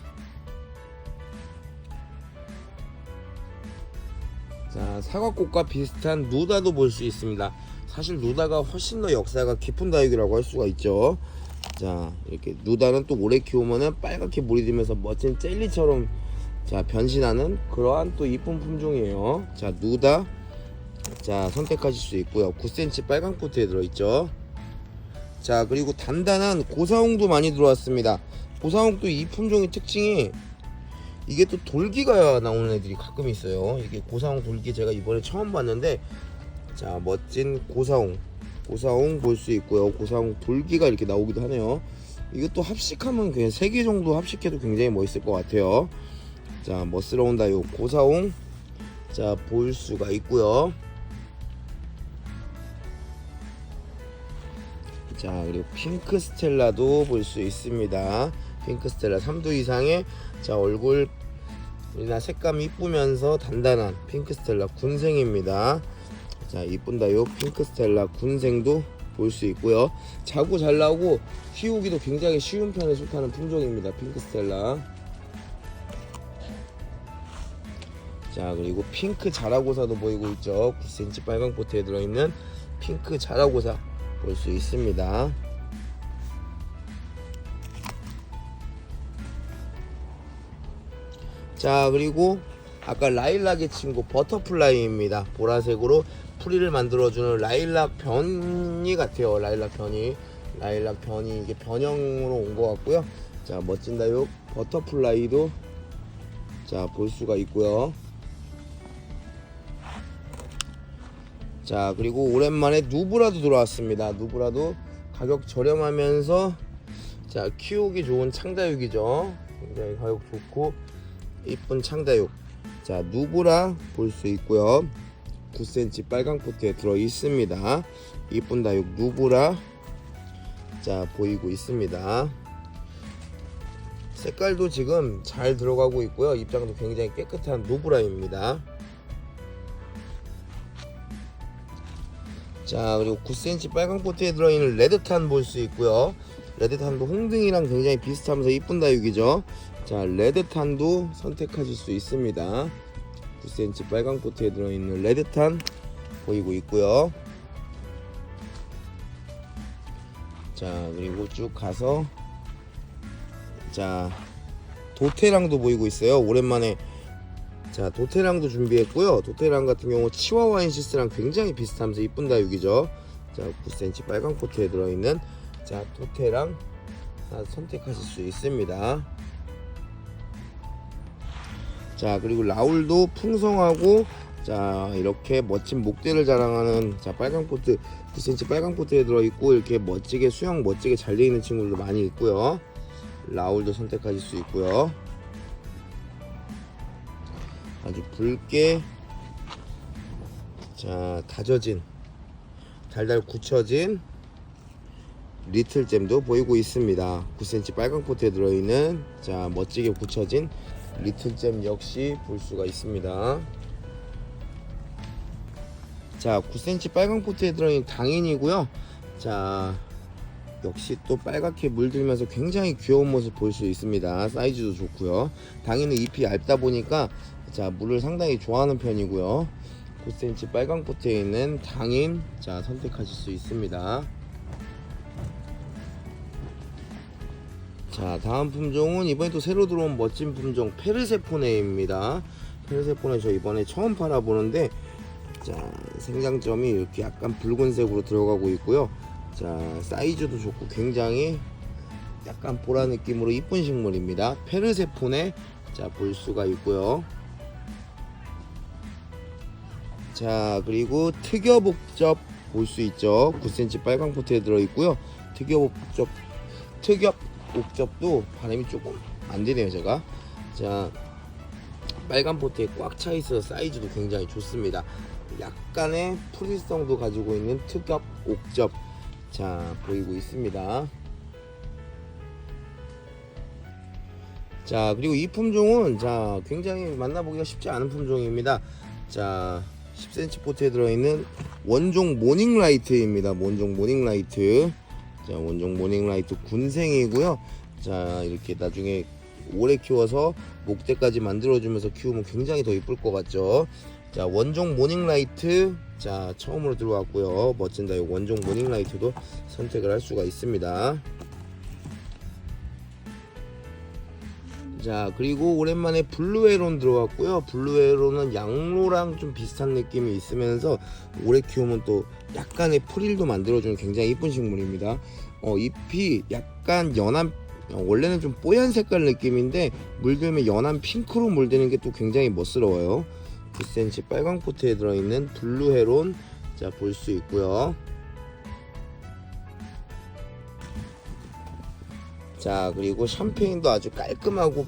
Speaker 1: 자, 사과꽃과 비슷한 누다도 볼 수 있습니다. 사실 누다가 훨씬 더 역사가 깊은 다육이라고 할 수가 있죠. 자, 이렇게 누다는 또 오래 키우면은 빨갛게 물이 들면서 멋진 젤리처럼 자 변신하는 그러한 또 이쁜 품종이에요. 자, 누다 자 선택하실 수 있고요. 9cm 빨강 포트에 들어있죠. 자, 그리고 단단한 고사홍도 많이 들어왔습니다. 고사홍도 이 품종의 특징이 이게 또 돌기가 나오는 애들이 가끔 있어요. 이게 고사홍 돌기 제가 이번에 처음 봤는데, 자, 멋진 고사홍 볼 수 있고요. 고사홍 돌기가 이렇게 나오기도 하네요. 이것도 합식하면 그냥 3개 정도 합식해도 굉장히 멋있을 것 같아요. 자, 멋스러운 요 고사홍 자 볼 수가 있고요. 자, 그리고 핑크 스텔라도 볼 수 있습니다. 핑크 스텔라 3도 이상의 자 얼굴이나 색감이 이쁘면서 단단한 핑크 스텔라 군생입니다. 자, 이쁜다요 핑크 스텔라 군생도 볼 수 있고요. 자고 잘 나오고 키우기도 굉장히 쉬운 편에 속하는 품종입니다. 핑크 스텔라. 자, 그리고 핑크 자라고사도 보이고 있죠. 9cm 빨강 포트에 들어있는 핑크 자라고사 볼 수 있습니다. 자, 그리고 아까 라일락의 친구 버터플라이입니다. 보라색으로 풀이를 만들어주는 라일락 변이 같아요. 라일락 변이 이게 변형으로 온 것 같고요. 자, 멋진다요 버터플라이도 자 볼 수가 있고요. 자, 그리고 오랜만에 누브라도 들어왔습니다. 누브라도 가격 저렴하면서 자 키우기 좋은 창다육이죠. 굉장히 가격 좋고 이쁜 창다육. 자, 누브라 볼 수 있고요. 9cm 빨강 포트에 들어 있습니다. 이쁜 다육 누브라 자 보이고 있습니다. 색깔도 지금 잘 들어가고 있고요. 입장도 굉장히 깨끗한 누브라입니다. 자, 그리고 9cm 빨강 포트에 들어있는 레드탄 볼 수 있고요. 레드탄도 홍등이랑 굉장히 비슷하면서 이쁜 다육이죠. 자, 레드탄도 선택하실 수 있습니다. 9cm 빨강 포트에 들어있는 레드탄 보이고 있고요. 자, 그리고 쭉 가서 자 도테랑도 보이고 있어요. 오랜만에 자 도테랑도 준비했고요. 도테랑 같은 경우 치와와인시스랑 굉장히 비슷하면서 이쁜 다육이죠. 자, 9cm 빨강 포트에 들어있는 자 도테랑 선택하실 수 있습니다. 자, 그리고 라울도 풍성하고 자 이렇게 멋진 목대를 자랑하는 자 빨강 포트 9cm 빨강 포트에 들어있고 이렇게 멋지게 수영 멋지게 잘 되어 있는 친구들도 많이 있고요. 라울도 선택하실 수 있고요. 아주 붉게 자 다져진 달달 굳혀진 리틀잼도 보이고 있습니다. 9cm 빨강 포트에 들어있는 자 멋지게 굳혀진 리틀잼 역시 볼 수가 있습니다. 자, 9cm 빨강 포트에 들어있는 당인이고요. 자, 역시 또 빨갛게 물들면서 굉장히 귀여운 모습 볼 수 있습니다. 사이즈도 좋고요. 당인은 잎이 얇다 보니까 자 물을 상당히 좋아하는 편이고요. 9cm 빨강 포트에 있는 당인 자 선택하실 수 있습니다. 자, 다음 품종은 이번에 또 새로 들어온 멋진 품종 페르세포네입니다. 페르세포네 저 이번에 처음 팔아보는데 자 생장점이 이렇게 약간 붉은색으로 들어가고 있고요. 자, 사이즈도 좋고 굉장히 약간 보라 느낌으로 이쁜 식물입니다. 페르세포네 자 볼 수가 있고요. 자, 그리고 특엽옥접 볼 수 있죠. 9cm 빨강 포트에 들어있고요. 특엽옥접도 발음이 조금 안되네요 제가. 자, 빨간 포트에 꽉 차있어 사이즈도 굉장히 좋습니다. 약간의 풀이성도 가지고 있는 특엽옥접 자 보이고 있습니다. 자, 그리고 이 품종은 자 굉장히 만나보기가 쉽지 않은 품종입니다. 자, 10cm 포트에 들어있는 원종 모닝라이트입니다. 원종 모닝라이트. 자, 원종 모닝라이트 군생이고요. 자, 이렇게 나중에 오래 키워서 목대까지 만들어주면서 키우면 굉장히 더 이쁠 것 같죠. 자, 원종 모닝라이트 자 처음으로 들어왔고요. 멋진다. 이 원종 모닝라이트도 선택을 할 수가 있습니다. 자, 그리고 오랜만에 블루에론 들어왔고요. 블루에론은 양로랑 좀 비슷한 느낌이 있으면서 오래 키우면 또 약간의 프릴도 만들어주는 굉장히 이쁜 식물입니다. 잎이 약간 연한, 원래는 좀 뽀얀 색깔 느낌인데 물들면 연한 핑크로 물드는 게 또 굉장히 멋스러워요. 9cm 빨강 포트에 들어있는 블루 헤론, 자, 볼 수 있고요. 자, 그리고 샴페인도 아주 깔끔하고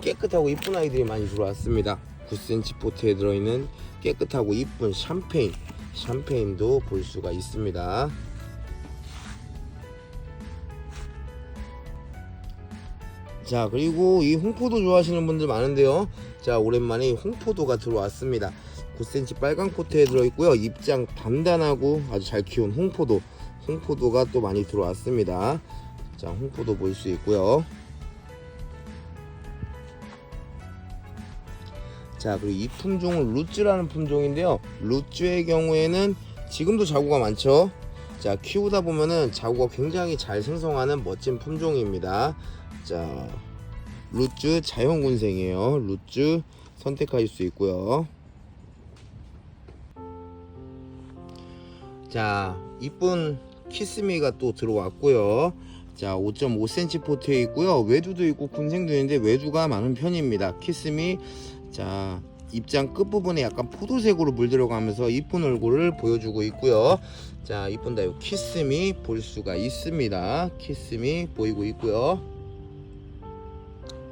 Speaker 1: 깨끗하고 이쁜 아이들이 많이 들어왔습니다. 9cm 포트에 들어있는 깨끗하고 이쁜 샴페인도 볼 수가 있습니다. 자, 그리고 이 홍포도 좋아하시는 분들 많은데요. 자, 오랜만에 홍포도가 들어왔습니다. 9cm 빨강 포트에 들어있고요. 입장 단단하고 아주 잘 키운 홍포도가 또 많이 들어왔습니다. 자, 홍포도 볼 수 있고요. 자, 그리고 이 품종은 루쯔라는 품종인데요. 루쯔의 경우에는 지금도 자구가 많죠. 자, 키우다 보면은 자구가 굉장히 잘 생성하는 멋진 품종입니다. 자, 루쯔 자연군생이에요. 루쯔 선택하실 수 있고요. 자, 이쁜 키스미가 또 들어왔고요. 자, 5.5cm 포트에 있고요. 외두도 있고 군생도 있는데 외두가 많은 편입니다. 키스미, 자, 입장 끝부분에 약간 포도색으로 물들어가면서 이쁜 얼굴을 보여주고 있고요. 자, 이쁜 다육 키스미 볼 수가 있습니다. 키스미 보이고 있고요.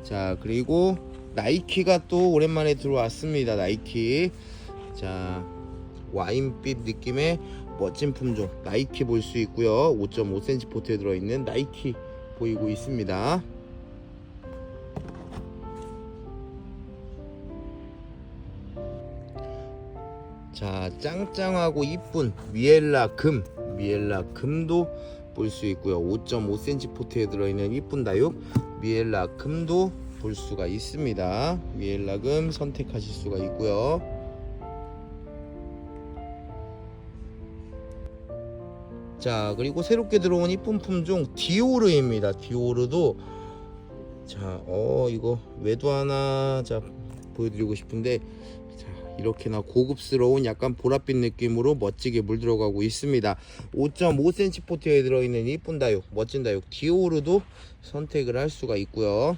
Speaker 1: 자, 그리고 나이키가 또 오랜만에 들어왔습니다. 나이키, 자, 와인빛 느낌의 멋진 품종 나이키 볼 수 있고요. 5.5cm 포트에 들어있는 나이키 보이고 있습니다. 자, 짱짱하고 이쁜 미엘라 금도 볼 수 있고요. 5.5cm 포트에 들어있는 이쁜 다육 미엘라 금도 볼 수가 있습니다. 미엘라 금 선택하실 수가 있고요. 자, 그리고 새롭게 들어온 이쁜 품종 디오르입니다. 디오르도, 자, 이거 외두 하나, 자, 보여드리고 싶은데, 자, 이렇게나 고급스러운 약간 보랏빛 느낌으로 멋지게 물들어가고 있습니다. 5.5cm 포트에 들어있는 이쁜 다육, 멋진 다육 디오르도 선택을 할 수가 있고요.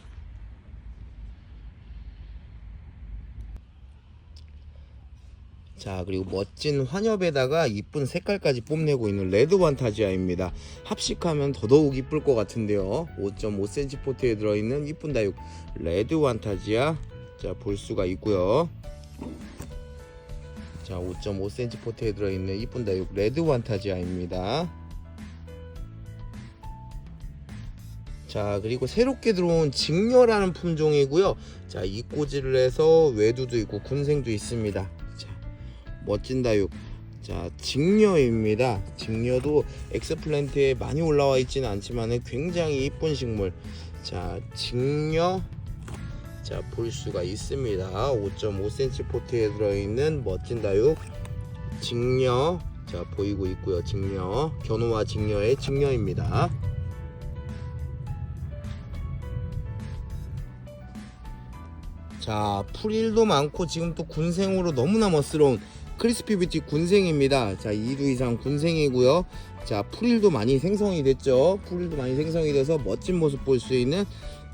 Speaker 1: 자, 그리고 멋진 환엽에다가 이쁜 색깔까지 뽐내고 있는 레드 판타지아입니다. 합식하면 더더욱 이쁠 것 같은데요. 5.5cm 포트에 들어있는 이쁜 다육 레드 판타지아, 자, 볼 수가 있고요. 자, 5.5cm 포트에 들어있는 이쁜 다육 레드 판타지아입니다. 자, 그리고 새롭게 들어온 직녀라는 품종이고요. 자, 이꼬지를 해서 외두도 있고 군생도 있습니다. 멋진 다육, 자, 직녀입니다. 직녀도 엑스플랜트에 많이 올라와 있지는 않지만 굉장히 이쁜 식물. 자, 직녀, 자, 볼 수가 있습니다. 5.5cm 포트에 들어있는 멋진 다육 직녀, 자, 보이고 있고요. 직녀, 견우와 직녀의 직녀입니다. 자, 풀일도 많고 지금 또 군생으로 너무나 멋스러운 크리스피 뷰티 군생입니다. 자, 2두 이상 군생이고요. 자, 풀일도 많이 생성이 됐죠. 풀일도 많이 생성이 돼서 멋진 모습 볼 수 있는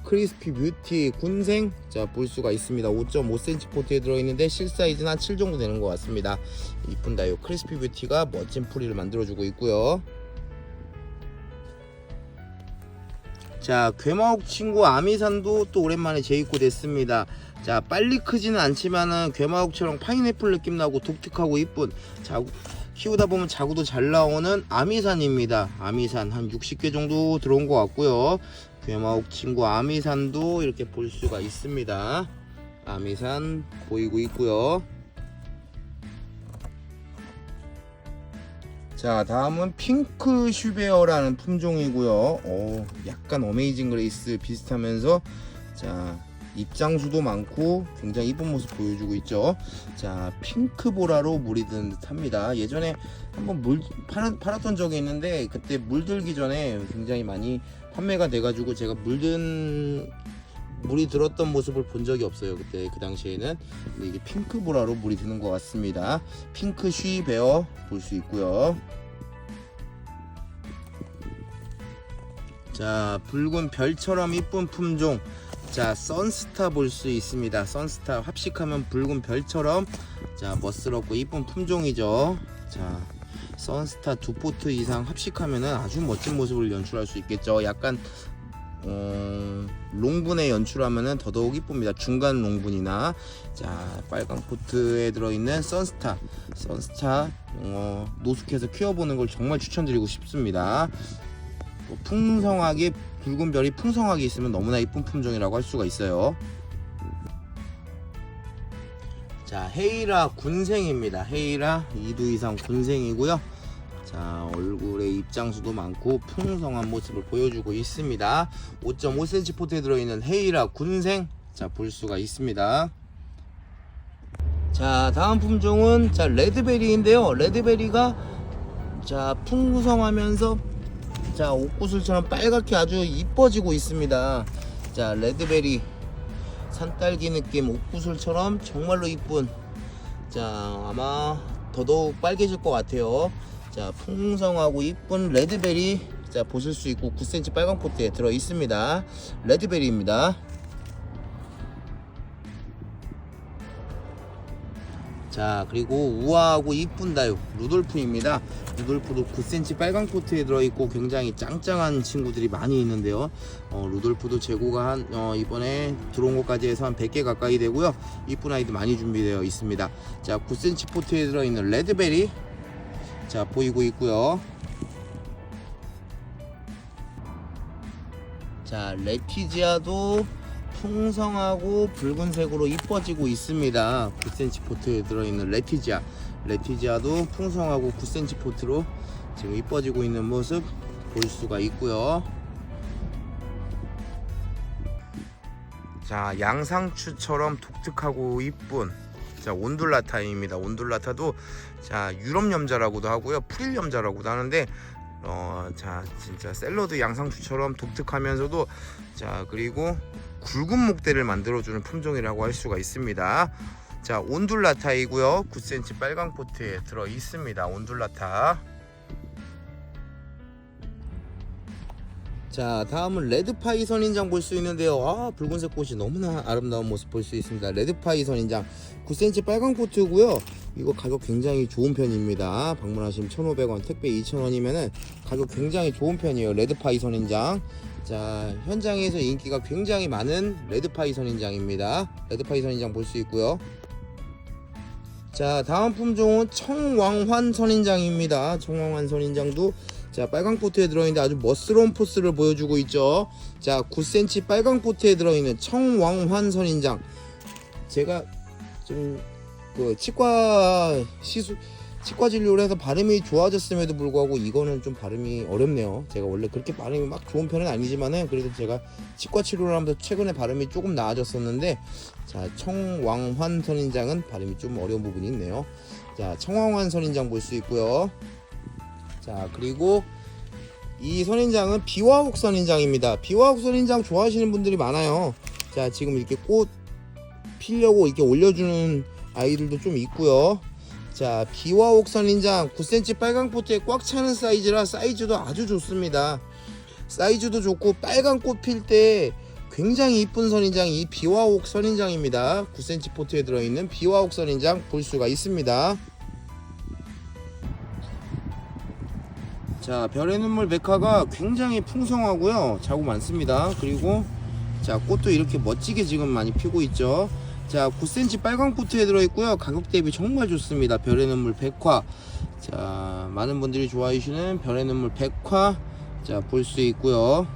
Speaker 1: 크리스피 뷰티 군생, 자, 볼 수가 있습니다. 5.5cm 포트에 들어있는데 실사이즈는 한 7 정도 되는 것 같습니다. 이쁜 다육 크리스피 뷰티가 멋진 풀이를 만들어주고 있고요. 자, 괴마옥 친구 아미산도 또 오랜만에 재입고됐습니다. 자, 빨리 크지는 않지만은 괴마옥처럼 파인애플 느낌 나고 독특하고 이쁜, 자구, 키우다 보면 자구도 잘 나오는 아미산입니다. 아미산 한 60개 정도 들어온 것 같고요. 괴마옥 친구 아미산도 이렇게 볼 수가 있습니다. 아미산 보이고 있고요. 자, 다음은 핑크 슈베어라는 품종이고요. 약간 어메이징 그레이스 비슷하면서, 자, 입장수도 많고 굉장히 이쁜 모습 보여주고 있죠. 자, 핑크 보라로 물이 드는 듯 합니다. 예전에 한번 팔았던 적이 있는데 그때 물들기 전에 굉장히 많이 판매가 돼가지고 제가 물이 들었던 모습을 본 적이 없어요. 그때 그 당시에는. 근데 이게 핑크 보라로 물이 드는 것 같습니다. 핑크 쉬베어 볼 수 있고요. 자, 붉은 별처럼 이쁜 품종. 자, 선스타 볼 수 있습니다. 선스타 합식하면 붉은 별처럼 자 멋스럽고 이쁜 품종이죠. 자, 선스타 2포트 이상 합식하면은 아주 멋진 모습을 연출할 수 있겠죠. 약간 롱분에 연출하면은 더더욱 이쁩니다. 중간 롱분이나 자 빨강 포트에 들어있는 선스타 노숙해서 키워보는 걸 정말 추천드리고 싶습니다. 풍성하게 붉은 별이 풍성하게 있으면 너무나 이쁜 품종이라고 할 수가 있어요. 자, 헤이라 군생입니다. 헤이라 2두 이상 군생이고요. 자, 얼굴에 입장수도 많고 풍성한 모습을 보여주고 있습니다. 5.5cm 포트에 들어있는 헤이라 군생 자 볼 수가 있습니다. 자, 다음 품종은 자 레드베리인데요. 레드베리가 자 풍성하면서 자 옥구슬처럼 빨갛게 아주 이뻐지고 있습니다. 자, 레드베리 산딸기 느낌 옥구슬처럼 정말로 이쁜 자 아마 더더욱 빨개질 것 같아요. 자, 풍성하고 이쁜 레드베리 자 보실 수 있고 9cm 빨강 포트에 들어 있습니다. 레드베리입니다. 자, 그리고 우아하고 이쁜 다육 루돌프입니다. 루돌프도 9cm 빨강 포트에 들어있고 굉장히 짱짱한 친구들이 많이 있는데요. 루돌프도 재고가 한 이번에 들어온 것까지 해서 한 100개 가까이 되고요. 이쁜 아이도 많이 준비되어 있습니다. 자, 9cm 포트에 들어있는 레드베리 자 보이고 있고요. 자, 레티지아도 풍성하고 붉은색으로 이뻐지고 있습니다. 9cm 포트에 들어있는 레티지아도 풍성하고 9cm 포트로 지금 이뻐지고 있는 모습 볼 수가 있고요. 자, 양상추처럼 독특하고 이쁜 자 온둘라타입니다. 온둘라타도 자 유럽 염자라고도 하고요, 프릴 염자라고도 하는데 자 진짜 샐러드 양상추처럼 독특하면서도 자 그리고 굵은 목대를 만들어주는 품종이라고 할 수가 있습니다. 자, 온둘라타이고요. 9cm 빨강 포트에 들어 있습니다. 온둘라타. 자, 다음은 레드파이 선인장 볼 수 있는데요. 아, 붉은색 꽃이 너무나 아름다운 모습 볼 수 있습니다. 레드파이 선인장 9cm 빨강 포트고요. 이거 가격 굉장히 좋은 편입니다. 방문하시면 1,500원, 택배 2,000원이면은 가격 굉장히 좋은 편이에요. 레드파이 선인장. 자, 현장에서 인기가 굉장히 많은 레드파이 선인장입니다. 레드파이 선인장 볼 수 있고요. 자, 다음 품종은 청왕환 선인장입니다. 청왕환 선인장도 자 빨강 포트에 들어있는데 아주 멋스러운 포스를 보여주고 있죠. 자, 9cm 빨강 포트에 들어있는 청왕환 선인장. 제가 좀 그 치과 진료를 해서 발음이 좋아졌음에도 불구하고 이거는 좀 발음이 어렵네요. 제가 원래 그렇게 발음이 막 좋은 편은 아니지만은 그래도 제가 치과 치료를 하면서 최근에 발음이 조금 나아졌었는데 자, 청왕환 선인장은 발음이 좀 어려운 부분이 있네요. 자, 청왕환 선인장 볼 수 있고요. 자, 그리고 이 선인장은 비와옥 선인장입니다. 비와옥 선인장 좋아하시는 분들이 많아요. 자, 지금 이렇게 꽃 피려고 이렇게 올려주는 아이들도 좀 있고요. 자, 비와옥 선인장 9cm 빨강 포트에 꽉 차는 사이즈라 사이즈도 아주 좋습니다. 사이즈도 좋고 빨간 꽃 필 때 굉장히 이쁜 선인장이 이 비와옥 선인장입니다. 9cm 포트에 들어있는 비와옥 선인장 볼 수가 있습니다. 자, 별의 눈물 백화가 굉장히 풍성하고요, 자구 많습니다. 그리고 자 꽃도 이렇게 멋지게 지금 많이 피고 있죠. 자, 9cm 빨강 포트에 들어있고요. 가격 대비 정말 좋습니다. 별의 눈물 백화. 자, 많은 분들이 좋아하시는 별의 눈물 백화 자 볼 수 있고요.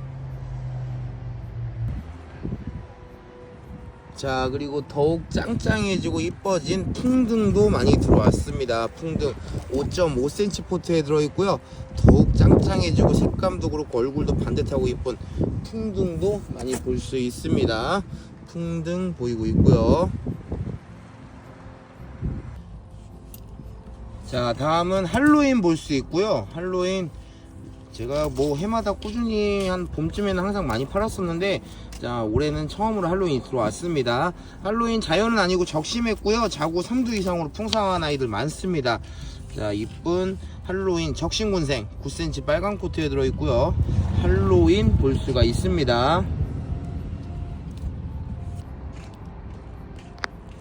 Speaker 1: 자, 그리고 더욱 짱짱해지고 이뻐진 풍등도 많이 들어왔습니다. 풍등 5.5cm 포트에 들어있고요. 더욱 짱짱해지고 색감도 그렇고 얼굴도 반듯하고 이쁜 풍등도 많이 볼 수 있습니다. 풍등 보이고 있고요. 자, 다음은 할로윈 볼 수 있고요. 할로윈 제가 뭐 해마다 꾸준히 한 봄쯤에는 항상 많이 팔았었는데 자, 올해는 처음으로 할로윈이 들어왔습니다. 할로윈 자연은 아니고 적심했고요. 자구 3두 이상으로 풍성한 아이들 많습니다. 자, 이쁜 할로윈 적신군생 9cm 빨강 코트에 들어있고요. 할로윈 볼 수가 있습니다.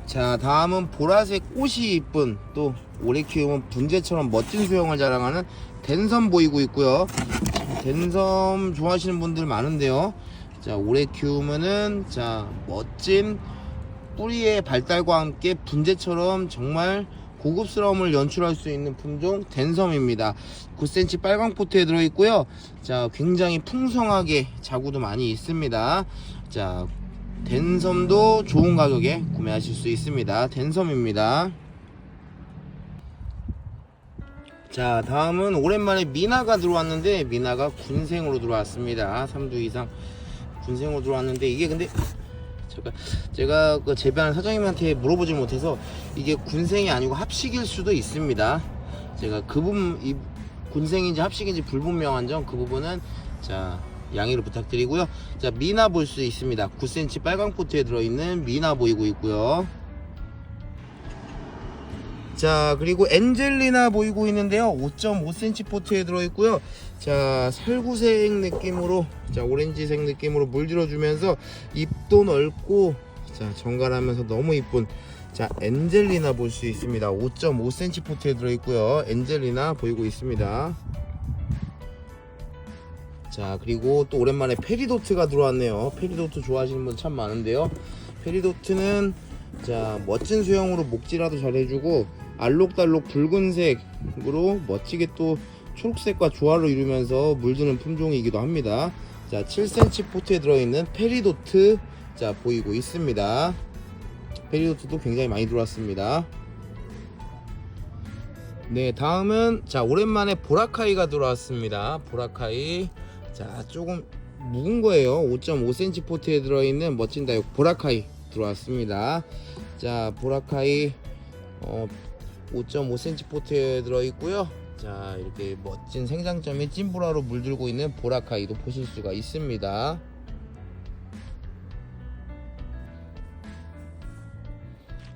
Speaker 1: 자, 다음은 보라색 꽃이 이쁜, 또 오래 키우면 분재처럼 멋진 수영을 자랑하는 댄섬 보이고 있고요. 댄섬 좋아하시는 분들 많은데요. 자, 오래 키우면은 자, 멋진 뿌리의 발달과 함께 분재처럼 정말 고급스러움을 연출할 수 있는 품종 댄섬입니다. 9cm 빨강 포트에 들어있고요. 자, 굉장히 풍성하게 자구도 많이 있습니다. 자, 댄섬도 좋은 가격에 구매하실 수 있습니다. 댄섬입니다. 자, 다음은 오랜만에 미나가 들어왔는데, 미나가 군생으로 들어왔습니다. 3두 이상 군생으로 들어왔는데, 이게 근데 제가 그 재배하는 사장님한테 물어보지 못해서 이게 군생이 아니고 합식일 수도 있습니다. 제가 그 부분, 이 군생인지 합식인지 불분명한 점, 그 부분은 자, 양해를 부탁드리고요. 자, 미나 볼 수 있습니다. 9cm 빨강 포트에 들어있는 미나 보이고 있고요. 자, 그리고 엔젤리나 보이고 있는데요. 5.5cm 포트에 들어있고요. 자, 살구색 느낌으로, 자, 오렌지색 느낌으로 물들어주면서 입도 넓고, 자, 정갈하면서 너무 이쁜, 자, 엔젤리나 볼 수 있습니다. 5.5cm 포트에 들어있고요. 엔젤리나 보이고 있습니다. 자, 그리고 또 오랜만에 페리도트가 들어왔네요. 페리도트 좋아하시는 분 참 많은데요. 페리도트는 자, 멋진 수영으로 목질화도 잘 해주고, 알록달록 붉은색으로 멋지게 또 초록색과 조화를 이루면서 물드는 품종이기도 합니다. 자, 7cm 포트에 들어있는 페리도트, 자, 보이고 있습니다. 페리도트도 굉장히 많이 들어왔습니다. 네, 다음은 자, 오랜만에 보라카이가 들어왔습니다. 보라카이, 자, 조금 묵은 거예요. 5.5cm 포트에 들어있는 멋진 다육 보라카이 들어왔습니다. 자, 보라카이 5.5cm 포트에 들어있고요. 자, 이렇게 멋진 생장점이 찐보라로 물들고 있는 보라카이도 보실 수가 있습니다.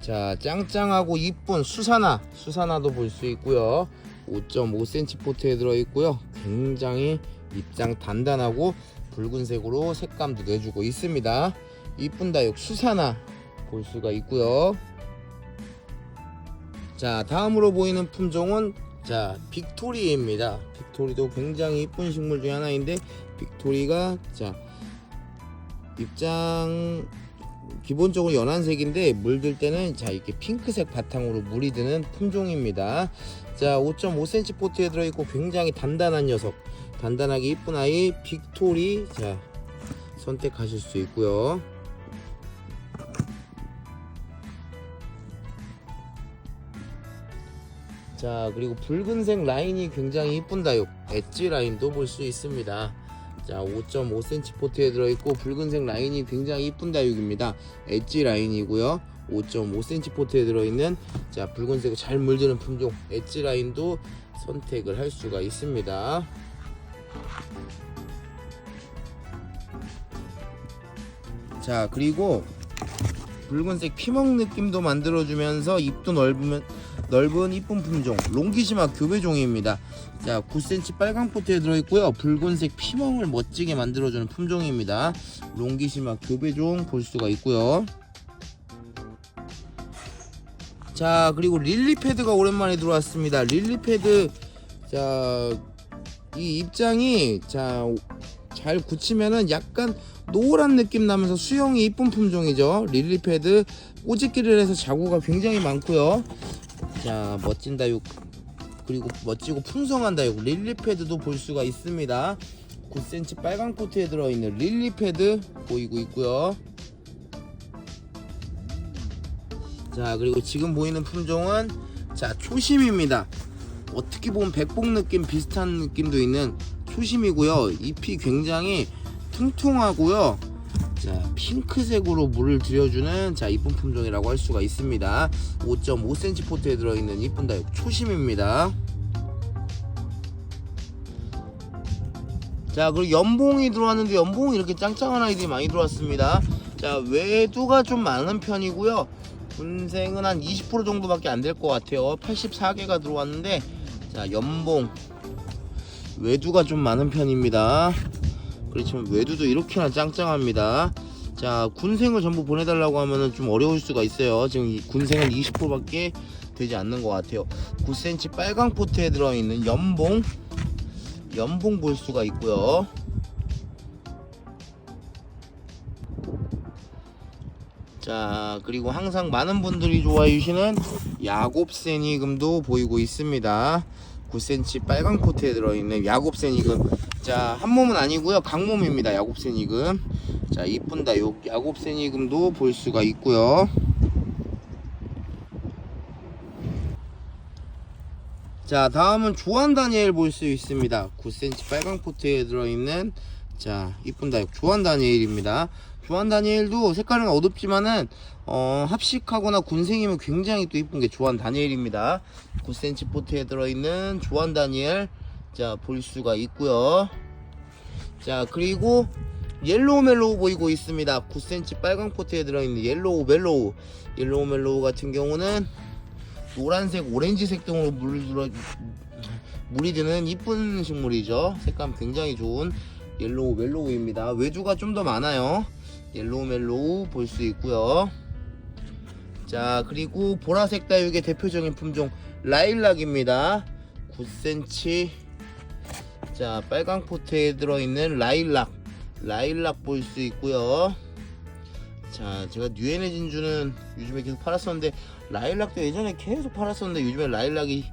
Speaker 1: 자, 짱짱하고 이쁜 수사나도 볼 수 있고요. 5.5cm 포트에 들어있고요. 굉장히 입장 단단하고 붉은색으로 색감도 내주고 있습니다. 이쁜 다육 수사나 볼 수가 있고요. 자, 다음으로 보이는 품종은 자, 빅토리입니다. 빅토리도 굉장히 이쁜 식물 중에 하나인데, 빅토리가 자, 입장 기본적으로 연한색인데 물들 때는 자, 이렇게 핑크색 바탕으로 물이 드는 품종입니다. 자, 5.5cm 포트에 들어있고 굉장히 단단한 녀석, 단단하게 이쁜 아이 빅토리, 자, 선택하실 수 있고요. 자, 그리고 붉은색 라인이 굉장히 이쁜 다육 엣지 라인도 볼 수 있습니다. 자, 5.5cm 포트에 들어있고 붉은색 라인이 굉장히 이쁜 다육입니다. 엣지 라인이고요. 5.5cm 포트에 들어있는 자, 붉은색 잘 물드는 품종 엣지 라인도 선택을 할 수가 있습니다. 자, 그리고 붉은색 피먹 느낌도 만들어주면서 입도 넓은 이쁜 품종 롱기시마 교배종입니다. 자, 9cm 빨강 포트에 들어있고요. 붉은색 피멍을 멋지게 만들어주는 품종입니다. 롱기시마 교배종 볼 수가 있고요. 자, 그리고 릴리패드가 오랜만에 들어왔습니다. 릴리패드, 자, 이 입장이 자, 잘 굳히면은 약간 노란 느낌 나면서 수영이 이쁜 품종이죠. 릴리패드 꼬집기를 해서 자구가 굉장히 많고요. 자, 멋진 다육, 그리고 멋지고 풍성한 다육 릴리패드도 볼 수가 있습니다. 9cm 빨강 포트에 들어있는 릴리패드 보이고 있고요. 자, 그리고 지금 보이는 품종은 자, 초심입니다. 어떻게 보면 백봉 느낌 비슷한 느낌도 있는 초심이고요. 잎이 굉장히 퉁퉁하고요. 자, 핑크색으로 물을 들여주는 자, 이쁜 품종이라고 할 수가 있습니다. 5.5cm 포트에 들어있는 이쁜 다육 초심입니다. 자, 그리고 연봉이 들어왔는데 연봉이 이렇게 짱짱한 아이들이 많이 들어왔습니다. 자, 외두가 좀 많은 편이고요. 군생은 한 20% 정도밖에 안 될 것 같아요. 84개가 들어왔는데, 자, 연봉 외두가 좀 많은 편입니다. 그렇지만 외두도 이렇게나 짱짱합니다. 자, 군생을 전부 보내달라고 하면은 좀 어려울 수가 있어요. 지금 이 군생은 20%밖에 되지 않는 것 같아요. 9cm 빨강 포트에 들어있는 연봉 볼 수가 있고요. 자, 그리고 항상 많은 분들이 좋아해 주시는 야곱새니금도 보이고 있습니다. 9cm 빨강 포트에 들어있는 야곱새니금. 자, 한 몸은 아니고요, 강몸입니다. 야곱새니금. 자, 이쁜다. 요 야곱새니금도 볼 수가 있고요. 자, 다음은 조한 다니엘 볼 수 있습니다. 9cm 빨강 포트에 들어있는, 자, 이쁜다. 조한 다니엘입니다. 조한 다니엘도 색깔은 어둡지만은 합식하거나 군생이면 굉장히 또 이쁜 게 조한 다니엘입니다. 9cm 포트에 들어있는 조한 다니엘, 자, 볼 수가 있고요. 자, 그리고 옐로우 멜로우 보이고 있습니다. 9cm 빨강 포트에 들어있는 옐로우 멜로우 같은 경우는 노란색, 오렌지색 등으로 물이 드는 이쁜 식물이죠. 색감 굉장히 좋은 옐로우 멜로우입니다. 외두가 좀 더 많아요. 옐로우 멜로우 볼 수 있고요. 자, 그리고 보라색 다육의 대표적인 품종 라일락입니다. 9cm, 자, 빨강 포트에 들어있는 라일락 볼 수 있고요. 자, 제가 뉴엔의 진주는 요즘에 계속 팔았었는데, 라일락도 예전에 계속 팔았었는데 요즘에 라일락이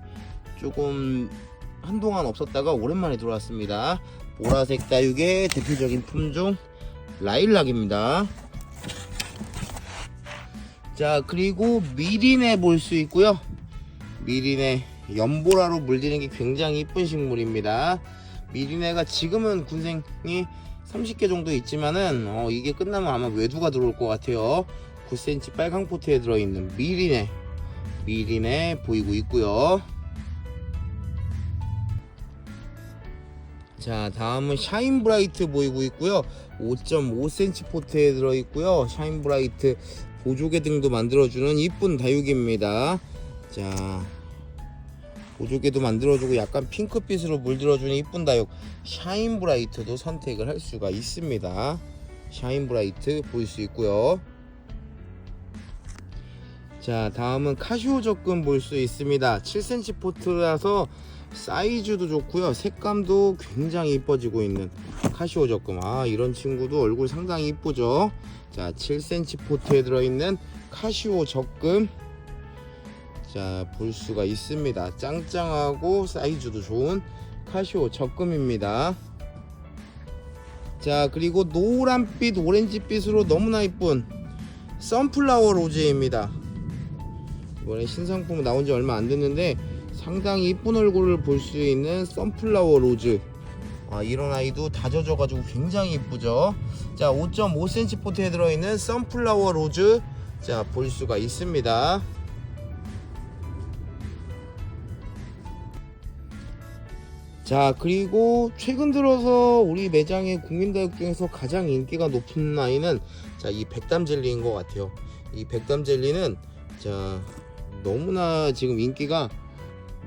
Speaker 1: 조금 한동안 없었다가 오랜만에 들어왔습니다. 보라색 다육의 대표적인 품종 라일락입니다. 자, 그리고 미리네 볼 수 있고요. 미리네 연보라로 물드는 게 굉장히 이쁜 식물입니다. 미리네가 지금은 군생이 30개 정도 있지만은 이게 끝나면 아마 외두가 들어올 것 같아요. 9cm 빨강 포트에 들어있는 미리네 보이고 있고요. 자, 다음은 샤인브라이트 보이고 있고요. 5.5cm 포트에 들어있고요. 샤인브라이트 보조개 등도 만들어주는 이쁜 다육입니다. 자, 보조개도 만들어주고 약간 핑크빛으로 물들어주는 이쁜 다육 샤인브라이트도 선택을 할 수가 있습니다. 샤인브라이트 볼 수 있고요. 자, 다음은 카시오 적금 볼 수 있습니다. 7cm 포트라서 사이즈도 좋고요, 색감도 굉장히 이뻐지고 있는 카시오 적금. 아, 이런 친구도 얼굴 상당히 이쁘죠. 자, 7cm 포트에 들어있는 카시오 적금, 자, 볼 수가 있습니다. 짱짱하고 사이즈도 좋은 카시오 적금입니다. 자, 그리고 노란빛 오렌지빛으로 너무나 이쁜 선플라워 로즈입니다. 이번에 신상품 나온 지 얼마 안 됐는데 상당히 이쁜 얼굴을 볼 수 있는 선플라워 로즈. 아, 이런 아이도 다 젖어가지고 굉장히 이쁘죠. 자, 5.5cm 포트에 들어있는 선플라워 로즈, 자, 볼 수가 있습니다. 자, 그리고 최근 들어서 우리 매장의 국민다육 중에서 가장 인기가 높은 아이는, 자, 이 백담젤리인 것 같아요. 이 백담젤리는, 자, 너무나 지금 인기가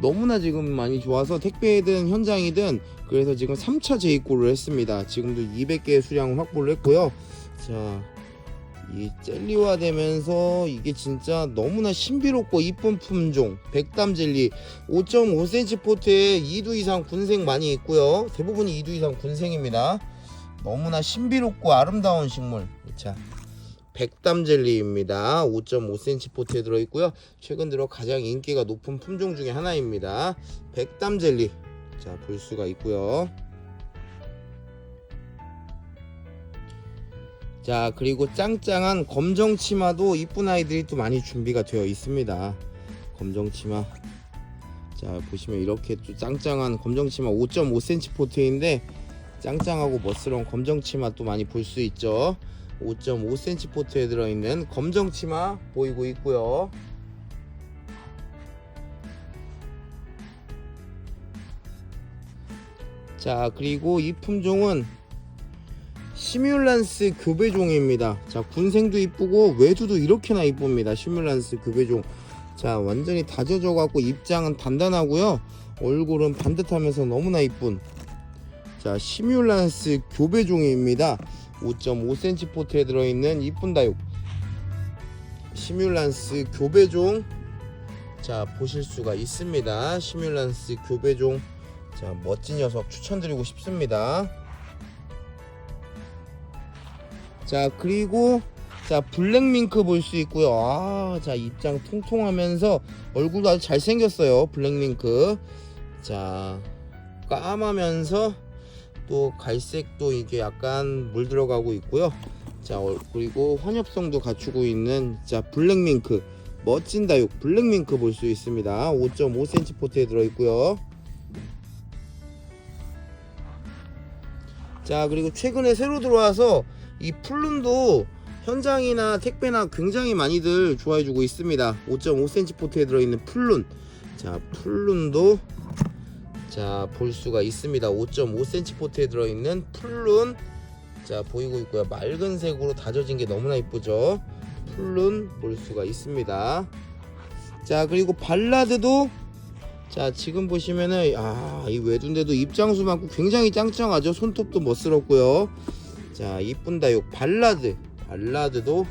Speaker 1: 너무나 지금 많이 좋아서 택배든 현장이든 그래서 지금 3차 재입고를 했습니다. 지금도 200개의 수량을 확보를 했고요. 자, 이 젤리화 되면서 이게 진짜 너무나 신비롭고 이쁜 품종 백담젤리. 5.5cm 포트에 2두 이상 군생 많이 있고요. 대부분이 2두 이상 군생입니다. 너무나 신비롭고 아름다운 식물, 자, 백담젤리입니다. 5.5cm 포트에 들어있고요. 최근 들어 가장 인기가 높은 품종 중에 하나입니다. 백담젤리, 자, 볼 수가 있고요. 자, 그리고 짱짱한 검정치마도 이쁜 아이들이 또 많이 준비가 되어 있습니다. 검정치마, 자, 보시면 이렇게 또 짱짱한 검정치마 5.5cm 포트인데 짱짱하고 멋스러운 검정치마 또 많이 볼 수 있죠. 5.5cm 포트에 들어있는 검정치마 보이고 있고요. 자, 그리고 이 품종은 시뮬란스 교배종입니다. 자, 군생도 이쁘고 외두도 이렇게나 이쁩니다. 시뮬란스 교배종. 자, 완전히 다져져 갖고 입장은 단단하고요, 얼굴은 반듯하면서 너무나 이쁜, 자, 시뮬란스 교배종입니다. 5.5cm 포트에 들어있는 이쁜 다육 시뮬란스 교배종, 자, 보실 수가 있습니다. 시뮬란스 교배종, 자, 멋진 녀석 추천드리고 싶습니다. 자, 그리고 자, 블랙밍크 볼 수 있고요. 자, 입장 통통하면서 얼굴도 아주 잘생겼어요. 블랙밍크. 자, 까마면서 또 갈색도 이게 약간 물 들어가고 있고요. 자, 그리고 환엽성도 갖추고 있는, 자, 블랙밍크, 멋진 다육 블랙밍크 볼 수 있습니다. 5.5cm 포트에 들어있고요. 자, 그리고 최근에 새로 들어와서 이 풀룬도 현장이나 택배나 굉장히 많이들 좋아해주고 있습니다. 5.5cm 포트에 들어있는 풀룬, 자, 풀룬도 자, 볼 수가 있습니다. 5.5cm 포트에 들어있는 풀룬, 자, 보이고 있고요. 맑은 색으로 다져진 게 너무나 이쁘죠. 풀룬 볼 수가 있습니다. 자, 그리고 발라드도, 자, 지금 보시면은 이 외두인데도 입장수 많고 굉장히 짱짱하죠. 손톱도 멋스럽고요. 자, 이쁜 다육 발라드도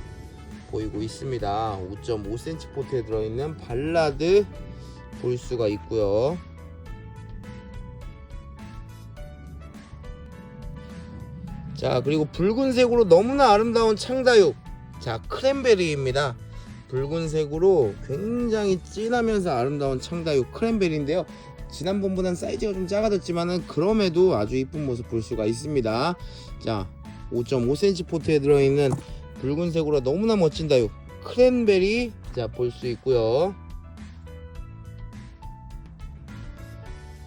Speaker 1: 보이고 있습니다. 5.5cm 포트에 들어있는 발라드 볼 수가 있고요. 자, 그리고 붉은색으로 너무나 아름다운 창다육, 자, 크랜베리입니다. 붉은색으로 굉장히 진하면서 아름다운 창다육 크랜베리인데요, 지난번보다는 사이즈가 좀 작아졌지만은 그럼에도 아주 이쁜 모습 볼 수가 있습니다. 자, 5.5cm 포트에 들어있는 붉은색으로 너무나 멋진 다육 크랜베리, 자, 볼 수 있고요.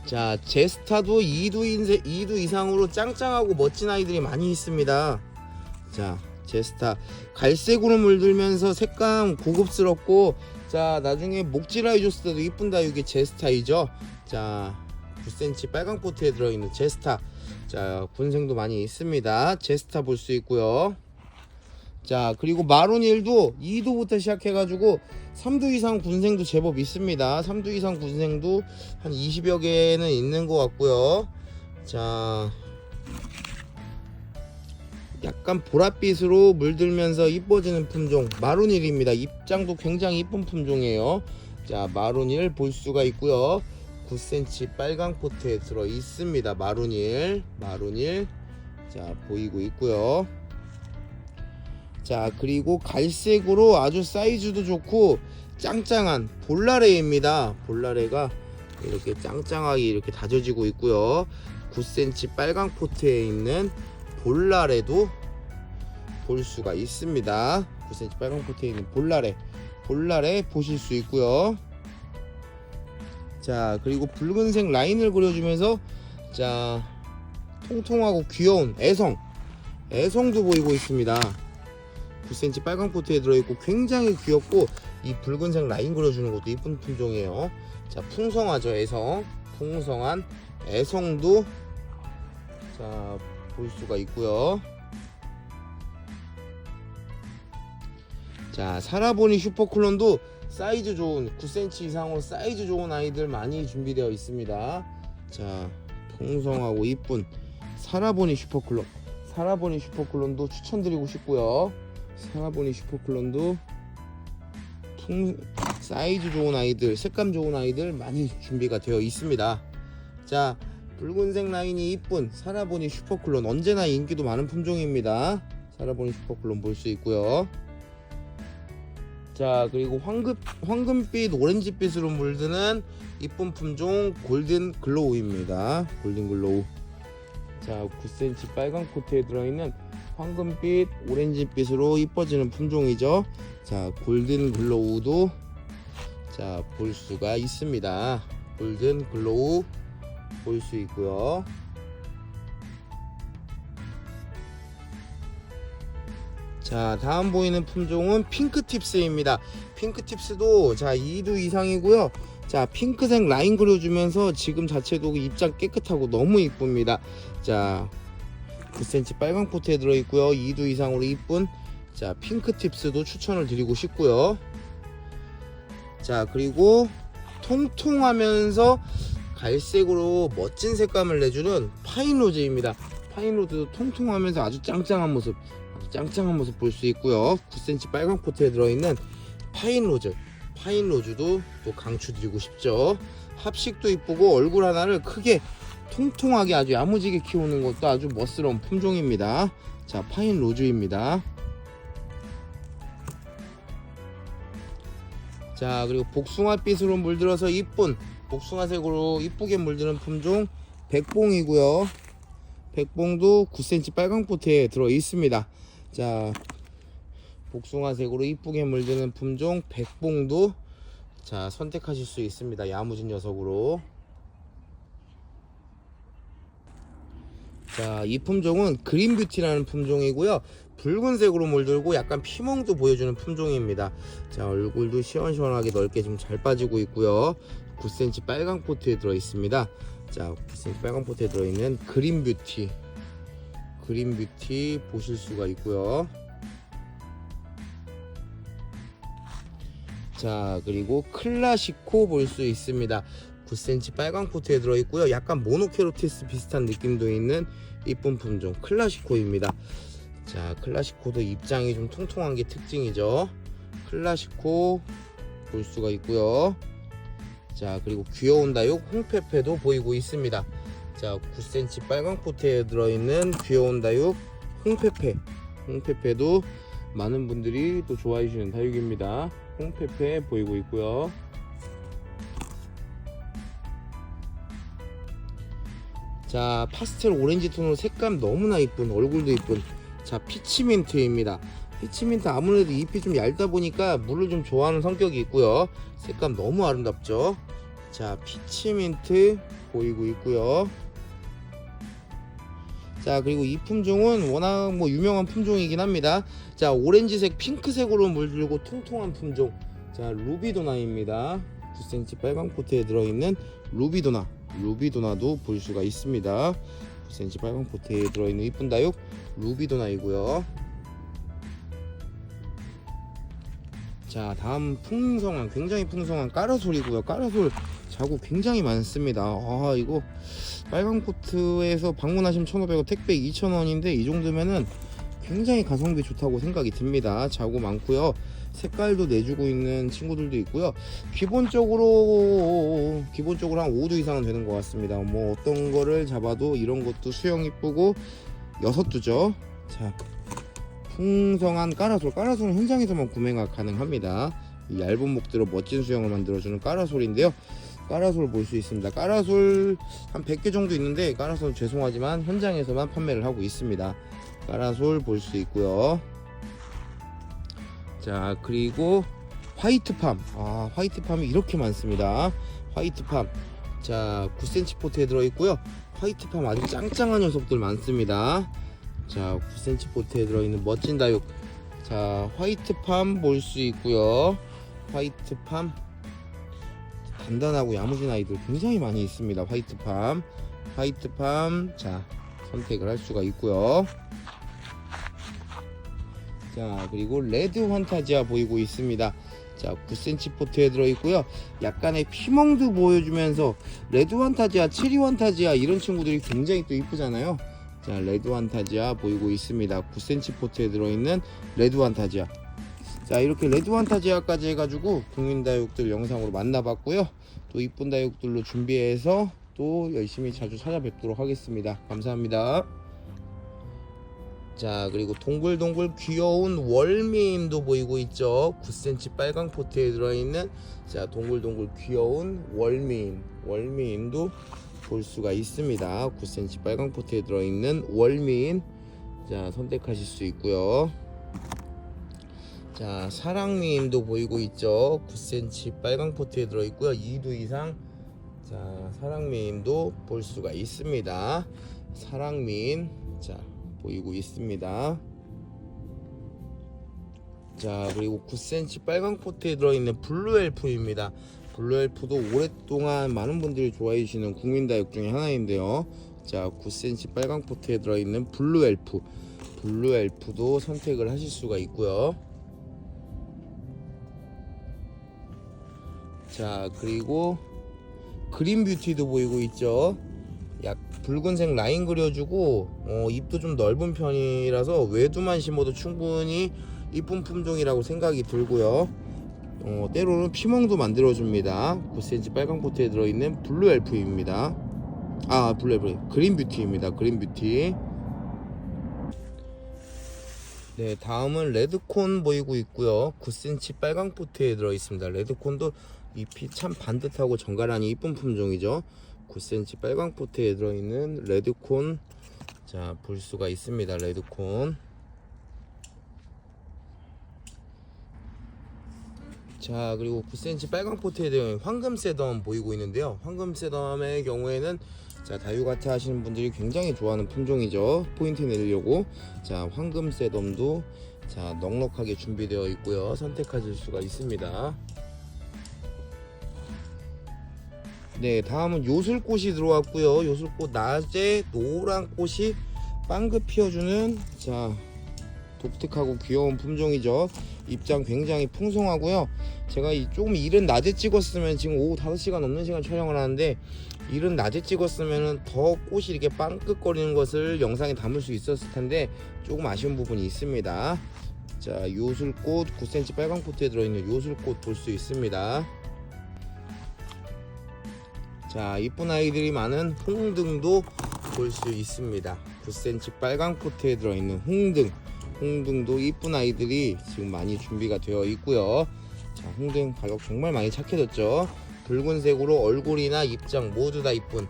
Speaker 1: 자, 제스타도 2두 이상으로 짱짱하고 멋진 아이들이 많이 있습니다. 자, 제스타 갈색으로 물들면서 색감 고급스럽고, 자, 나중에 목질 아이 줬을 때도 이쁜 다육이 제스타이죠. 자, 9cm 빨강 포트에 들어있는 제스타, 자, 군생도 많이 있습니다. 제스타 볼 수 있고요. 자, 그리고 마론일도 2두부터 시작해가지고 3두 이상 군생도 제법 있습니다. 3두 이상 군생도 한 20여 개는 있는 것 같고요. 자, 약간 보랏빛으로 물들면서 이뻐지는 품종 마론일입니다. 입장도 굉장히 이쁜 품종이에요. 자, 마론일 볼 수가 있고요. 9cm 빨강 포트에 들어 있습니다. 마론일, 자, 보이고 있고요. 자, 그리고 갈색으로 아주 사이즈도 좋고 짱짱한 볼라레입니다. 볼라레가 이렇게 짱짱하게 이렇게 다져지고 있고요. 9cm 빨강 포트에 있는 볼라레도 볼 수가 있습니다. 9cm 빨강 포트에 있는 볼라레 보실 수 있고요. 자, 그리고 붉은색 라인을 그려주면서, 자, 통통하고 귀여운 애성도 보이고 있습니다. 9cm 빨강 포트에 들어있고 굉장히 귀엽고, 이 붉은색 라인 그려주는 것도 이쁜 품종이에요. 자, 풍성하죠. 풍성한 애성도, 자, 볼 수가 있고요. 자, 사라보니 슈퍼클론도 사이즈 좋은 9cm 이상으로 사이즈 좋은 아이들 많이 준비되어 있습니다. 자, 풍성하고 이쁜 사라보니 슈퍼클론도 추천드리고 싶고요. 사라보니 슈퍼클론도 사이즈 좋은 아이들, 색감 좋은 아이들 많이 준비가 되어 있습니다. 자, 붉은색 라인이 이쁜 사라보니 슈퍼클론, 언제나 인기도 많은 품종입니다. 사라보니 슈퍼클론 볼 수 있고요. 자, 그리고 황금빛 오렌지빛으로 물드는 이쁜 품종 골든 글로우입니다. 골든 글로우. 자, 9cm 빨강 포트에 들어있는 황금빛 오렌지빛으로 이뻐지는 품종이죠. 자, 골든 글로우도, 자, 볼 수가 있습니다. 골든 글로우 볼 수 있고요. 자, 다음 보이는 품종은 핑크팁스입니다. 핑크팁스도, 자, 2두 이상이고요. 자, 핑크색 라인 그려주면서 지금 자체도 입장 깨끗하고 너무 이쁩니다. 자, 9cm 빨강 포트에 들어있고요. 2두 이상으로 이쁜 자 핑크 팁스도 추천을 드리고 싶고요. 자 그리고 통통하면서 갈색으로 멋진 색감을 내주는 파인 로즈입니다. 파인 로즈도 통통하면서 아주 짱짱한 모습 볼 수 있고요. 9cm 빨강 포트에 들어있는 파인 로즈도 또 강추드리고 싶죠. 합식도 이쁘고 얼굴 하나를 크게 통통하게 아주 야무지게 키우는 것도 아주 멋스러운 품종입니다. 자 파인 로즈입니다. 자 그리고 복숭아빛으로 물들어서 이쁜 복숭아색으로 이쁘게 물드는 품종 백봉이고요. 백봉도 9cm 빨강 포트에 들어 있습니다. 자 복숭아색으로 이쁘게 물드는 품종 백봉도 자 선택하실 수 있습니다. 야무진 녀석으로. 자 이 품종은 그린뷰티라는 품종이고요. 붉은색으로 물들고 약간 피멍도 보여주는 품종입니다. 자 얼굴도 시원시원하게 넓게 좀 잘 빠지고 있고요. 9cm 빨강 포트에 들어 있습니다. 자 9cm 빨강 포트에 들어있는 그린뷰티 보실 수가 있고요. 자 그리고 클라시코 볼 수 있습니다. 9cm 빨강 포트에 들어있고요. 약간 모노케로티스 비슷한 느낌도 있는 이쁜 품종 클라시코입니다. 자 클라시코도 입장이 좀 통통한 게 특징이죠. 클라시코 볼 수가 있고요. 자 그리고 귀여운 다육 홍페페도 보이고 있습니다. 자 9cm 빨강 포트에 들어있는 귀여운 다육 홍페페도 많은 분들이 또 좋아해 주시는 다육입니다. 홍페페 보이고 있고요. 자 파스텔 오렌지 톤으로 색감 너무나 이쁜 얼굴도 이쁜 자 피치민트입니다. 피치민트 아무래도 잎이 좀 얇다 보니까 물을 좀 좋아하는 성격이 있고요. 색감 너무 아름답죠. 자 피치민트 보이고 있고요. 자 그리고 이 품종은 워낙 뭐 유명한 품종이긴 합니다. 자 오렌지색 핑크색으로 물들고 통통한 품종 자 루비도나입니다. 9cm 빨강 포트에 들어있는 루비도나도 볼 수가 있습니다. 9cm 빨강 포트에 들어있는 이쁜 다육 루비도나이고요. 자 다음 굉장히 풍성한 까라솔이고요. 까라솔 자구 굉장히 많습니다. 아 이거 빨강 포트에서 방문하시면 1,500원 택배 2,000원인데 이 정도면은 굉장히 가성비 좋다고 생각이 듭니다. 자구 많고요. 색깔도 내주고 있는 친구들도 있고요. 기본적으로 한 5두 이상은 되는 것 같습니다. 뭐 어떤 거를 잡아도 이런 것도 수영 이쁘고 6두죠. 자 풍성한 까라솔은 현장에서만 구매가 가능합니다. 이 얇은 목대로 멋진 수영을 만들어주는 까라솔인데요. 까라솔 볼 수 있습니다. 까라솔 한 100개 정도 있는데 까라솔 죄송하지만 현장에서만 판매를 하고 있습니다. 까라솔 볼 수 있고요. 자 그리고 화이트팜 화이트팜이 이렇게 많습니다. 화이트팜 자 9cm 포트에 들어있고요. 화이트팜 아주 짱짱한 녀석들 많습니다. 자 9cm 포트에 들어있는 멋진 다육 자 화이트팜 볼 수 있고요. 화이트팜 단단하고 야무진 아이들 굉장히 많이 있습니다. 화이트팜 자 선택을 할 수가 있고요. 자 그리고 레드 환타지아 보이고 있습니다. 자 9cm 포트에 들어있고요. 약간의 피멍도 보여주면서 레드 환타지아, 체리 환타지아 이런 친구들이 굉장히 또 이쁘잖아요. 자 레드 환타지아 보이고 있습니다. 9cm 포트에 들어있는 레드 환타지아 자 이렇게 레드 환타지아까지 해가지고 국민다육들 영상으로 만나봤고요. 또 이쁜 다육들로 준비해서 또 열심히 자주 찾아뵙도록 하겠습니다. 감사합니다. 자 그리고 동글동글 귀여운 월미임도 보이고 있죠. 9cm 빨강 포트에 들어있는 자 동글동글 귀여운 월미임도 볼 수가 있습니다. 9cm 빨강 포트에 들어있는 월미임 자 선택하실 수 있고요. 자 사랑미임도 보이고 있죠. 9cm 빨강 포트에 들어있고요. 2두 이상 자 사랑미임도 볼 수가 있습니다. 사랑미임 자 보이고 있습니다. 자 그리고 9cm 빨강 포트에 들어있는 블루엘프입니다. 블루엘프도 오랫동안 많은 분들이 좋아해 주시는 국민다육 중에 하나인데요. 자 9cm 빨강 포트에 들어있는 블루 엘프, 블루 엘프도 선택을 하실 수가 있고요. 자 그리고 그린 뷰티도 보이고 있죠. 약 붉은색 라인 그려주고 잎도 좀 넓은 편이라서 외두만 심어도 충분히 이쁜 품종이라고 생각이 들고요. 때로는 피멍도 만들어줍니다. 9cm 빨강 포트에 들어있는 블루 엘프입니다. 블루 엘프, 그린 뷰티입니다. 그린 뷰티. 네, 다음은 레드콘 보이고 있고요. 9cm 빨강 포트에 들어있습니다. 레드콘도 잎이 참 반듯하고 정갈하니 이쁜 품종이죠. 9cm 빨강 포트에 들어있는 레드콘, 자 볼 수가 있습니다. 레드콘. 자 그리고 9cm 빨강 포트에 들어있는 황금새덤 보이고 있는데요. 황금새덤의 경우에는 자 다육아트 하시는 분들이 굉장히 좋아하는 품종이죠. 포인트 내리려고. 자 황금새덤도 자 넉넉하게 준비되어 있고요. 선택하실 수가 있습니다. 네, 다음은 요술꽃이 들어왔고요. 요술꽃 낮에 노란 꽃이 빵긋 피어주는 자 독특하고 귀여운 품종이죠. 입장 굉장히 풍성하고요. 제가 조금 이른 낮에 찍었으면 지금 오후 5시간 넘는 시간 촬영을 하는데 이른 낮에 찍었으면 더 꽃이 이렇게 빵긋거리는 것을 영상에 담을 수 있었을 텐데 조금 아쉬운 부분이 있습니다. 자 요술꽃 9cm 빨강 포트에 들어있는 요술꽃 볼 수 있습니다. 자 이쁜 아이들이 많은 홍등도 볼 수 있습니다. 9cm 빨강 포트에 들어있는 홍등, 홍등도 이쁜 아이들이 지금 많이 준비가 되어 있고요. 자 홍등 가격 정말 많이 착해졌죠. 붉은색으로 얼굴이나 입장 모두 다 이쁜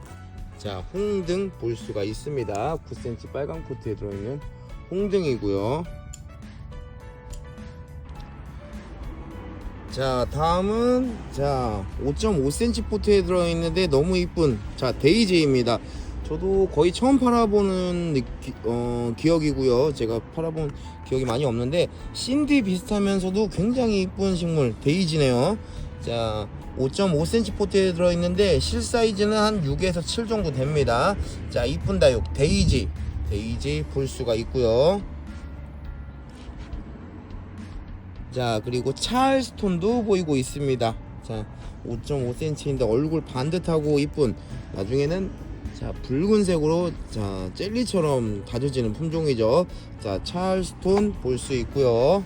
Speaker 1: 자 홍등 볼 수가 있습니다. 9cm 빨강 포트에 들어있는 홍등이고요. 자 다음은 자 5.5cm 포트에 들어있는데 너무 이쁜 자 데이지입니다. 저도 거의 처음 팔아보는 기억이고요. 제가 팔아본 기억이 많이 없는데 신디 비슷하면서도 굉장히 이쁜 식물 데이지네요. 자 5.5cm 포트에 들어있는데 실 사이즈는 한 6에서 7 정도 됩니다. 자 이쁜 다육 데이지 볼 수가 있고요. 자 그리고 찰스톤도 보이고 있습니다. 자 5.5cm인데 얼굴 반듯하고 이쁜 나중에는 자 붉은색으로 자 젤리처럼 다져지는 품종이죠. 자 찰스톤 볼 수 있고요.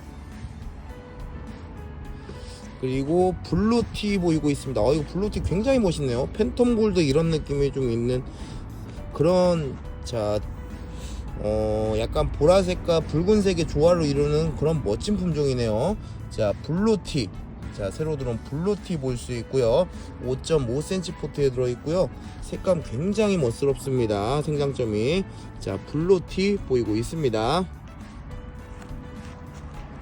Speaker 1: 그리고 블루티 보이고 있습니다. 이거 블루티 굉장히 멋있네요. 팬텀 골드 이런 느낌이 좀 있는 그런 자 약간 보라색과 붉은색의 조화를 이루는 그런 멋진 품종이네요. 자 블루티 자 새로 들어온 블루티 볼 수 있고요. 5.5cm 포트에 들어있고요. 색감 굉장히 멋스럽습니다. 생장점이 자 블루티 보이고 있습니다.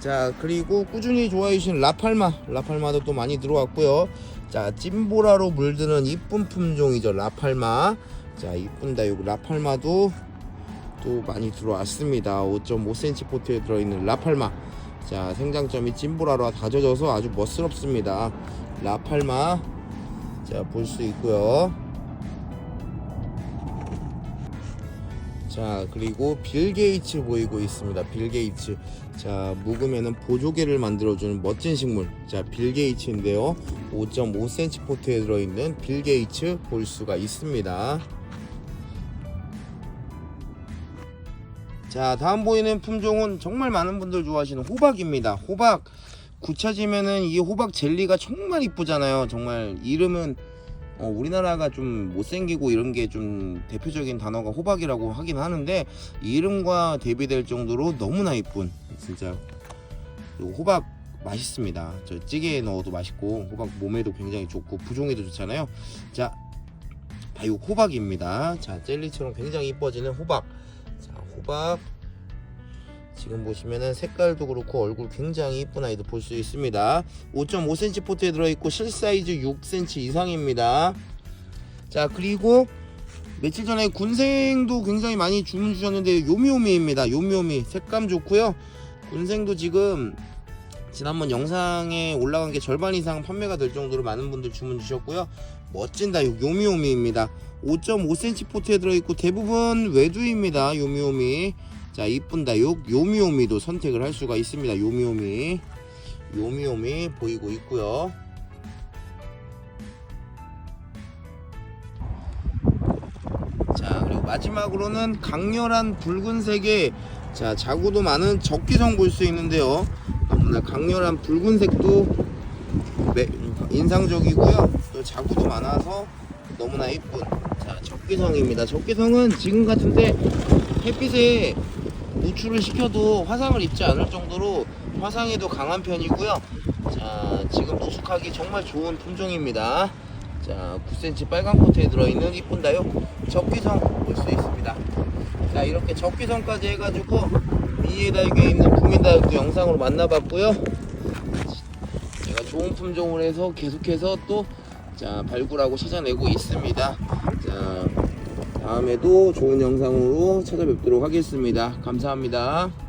Speaker 1: 자 그리고 꾸준히 좋아해 주신 라팔마도 또 많이 들어왔고요. 자 찐보라로 물드는 이쁜 품종이죠. 라팔마 자 이쁜 다육 라팔마도 또 많이 들어왔습니다. 5.5cm 포트에 들어있는 라팔마 자 생장점이 찐보라로 다져져서 아주 멋스럽습니다. 라팔마 자 볼 수 있고요. 자 그리고 빌게이츠 보이고 있습니다. 빌게이츠 자 묵으면은 보조개를 만들어주는 멋진 식물 자 빌게이츠인데요. 5.5cm 포트에 들어있는 빌게이츠 볼 수가 있습니다. 자 다음 보이는 품종은 정말 많은 분들 좋아하시는 호박입니다. 호박 굳혀지면은 이 호박 젤리가 정말 이쁘잖아요. 정말 이름은 우리나라가 좀 못생기고 이런 게 좀 대표적인 단어가 호박이라고 하긴 하는데 이름과 대비될 정도로 너무나 이쁜 진짜 호박 맛있습니다. 저 찌개에 넣어도 맛있고 호박 몸에도 굉장히 좋고 부종에도 좋잖아요. 자 다육 호박입니다. 자 젤리처럼 굉장히 이뻐지는 호박 자 호박 지금 보시면은 색깔도 그렇고 얼굴 굉장히 이쁜 아이도 볼 수 있습니다. 5.5cm 포트에 들어있고 실사이즈 6cm 이상입니다. 자 그리고 며칠 전에 군생도 굉장히 많이 주문 주셨는데 요미요미입니다. 요미요미 색감 좋고요. 군생도 지금 지난번 영상에 올라간 게 절반 이상 판매가 될 정도로 많은 분들 주문 주셨고요. 멋진 다육 요미요미입니다. 5.5cm 포트에 들어있고 대부분 외두입니다. 요미요미. 자, 이쁜 다육 요미요미도 선택을 할 수가 있습니다. 요미요미 보이고 있고요. 자, 그리고 마지막으로는 강렬한 붉은색의 자, 자구도 많은 적기성 볼 수 있는데요. 너무나 강렬한 붉은색도 인상적이고요. 또 자구도 많아서 너무나 이쁜 자, 적기성입니다. 적기성은 지금 같은데 햇빛에 노출을 시켜도 화상을 입지 않을 정도로 화상에도 강한 편이고요. 자, 지금 노숙하기 정말 좋은 품종입니다. 자, 9cm 빨간 코트에 들어있는 이쁜 다육 적기성 볼 수 있습니다. 자, 이렇게 적기성까지 해가지고 미니에 다육에 있는 국민 다육도 영상으로 만나봤고요. 제가 좋은 품종을 해서 계속해서 또 자, 발굴하고 찾아내고 있습니다. 자, 다음에도 좋은 영상으로 찾아뵙도록 하겠습니다. 감사합니다.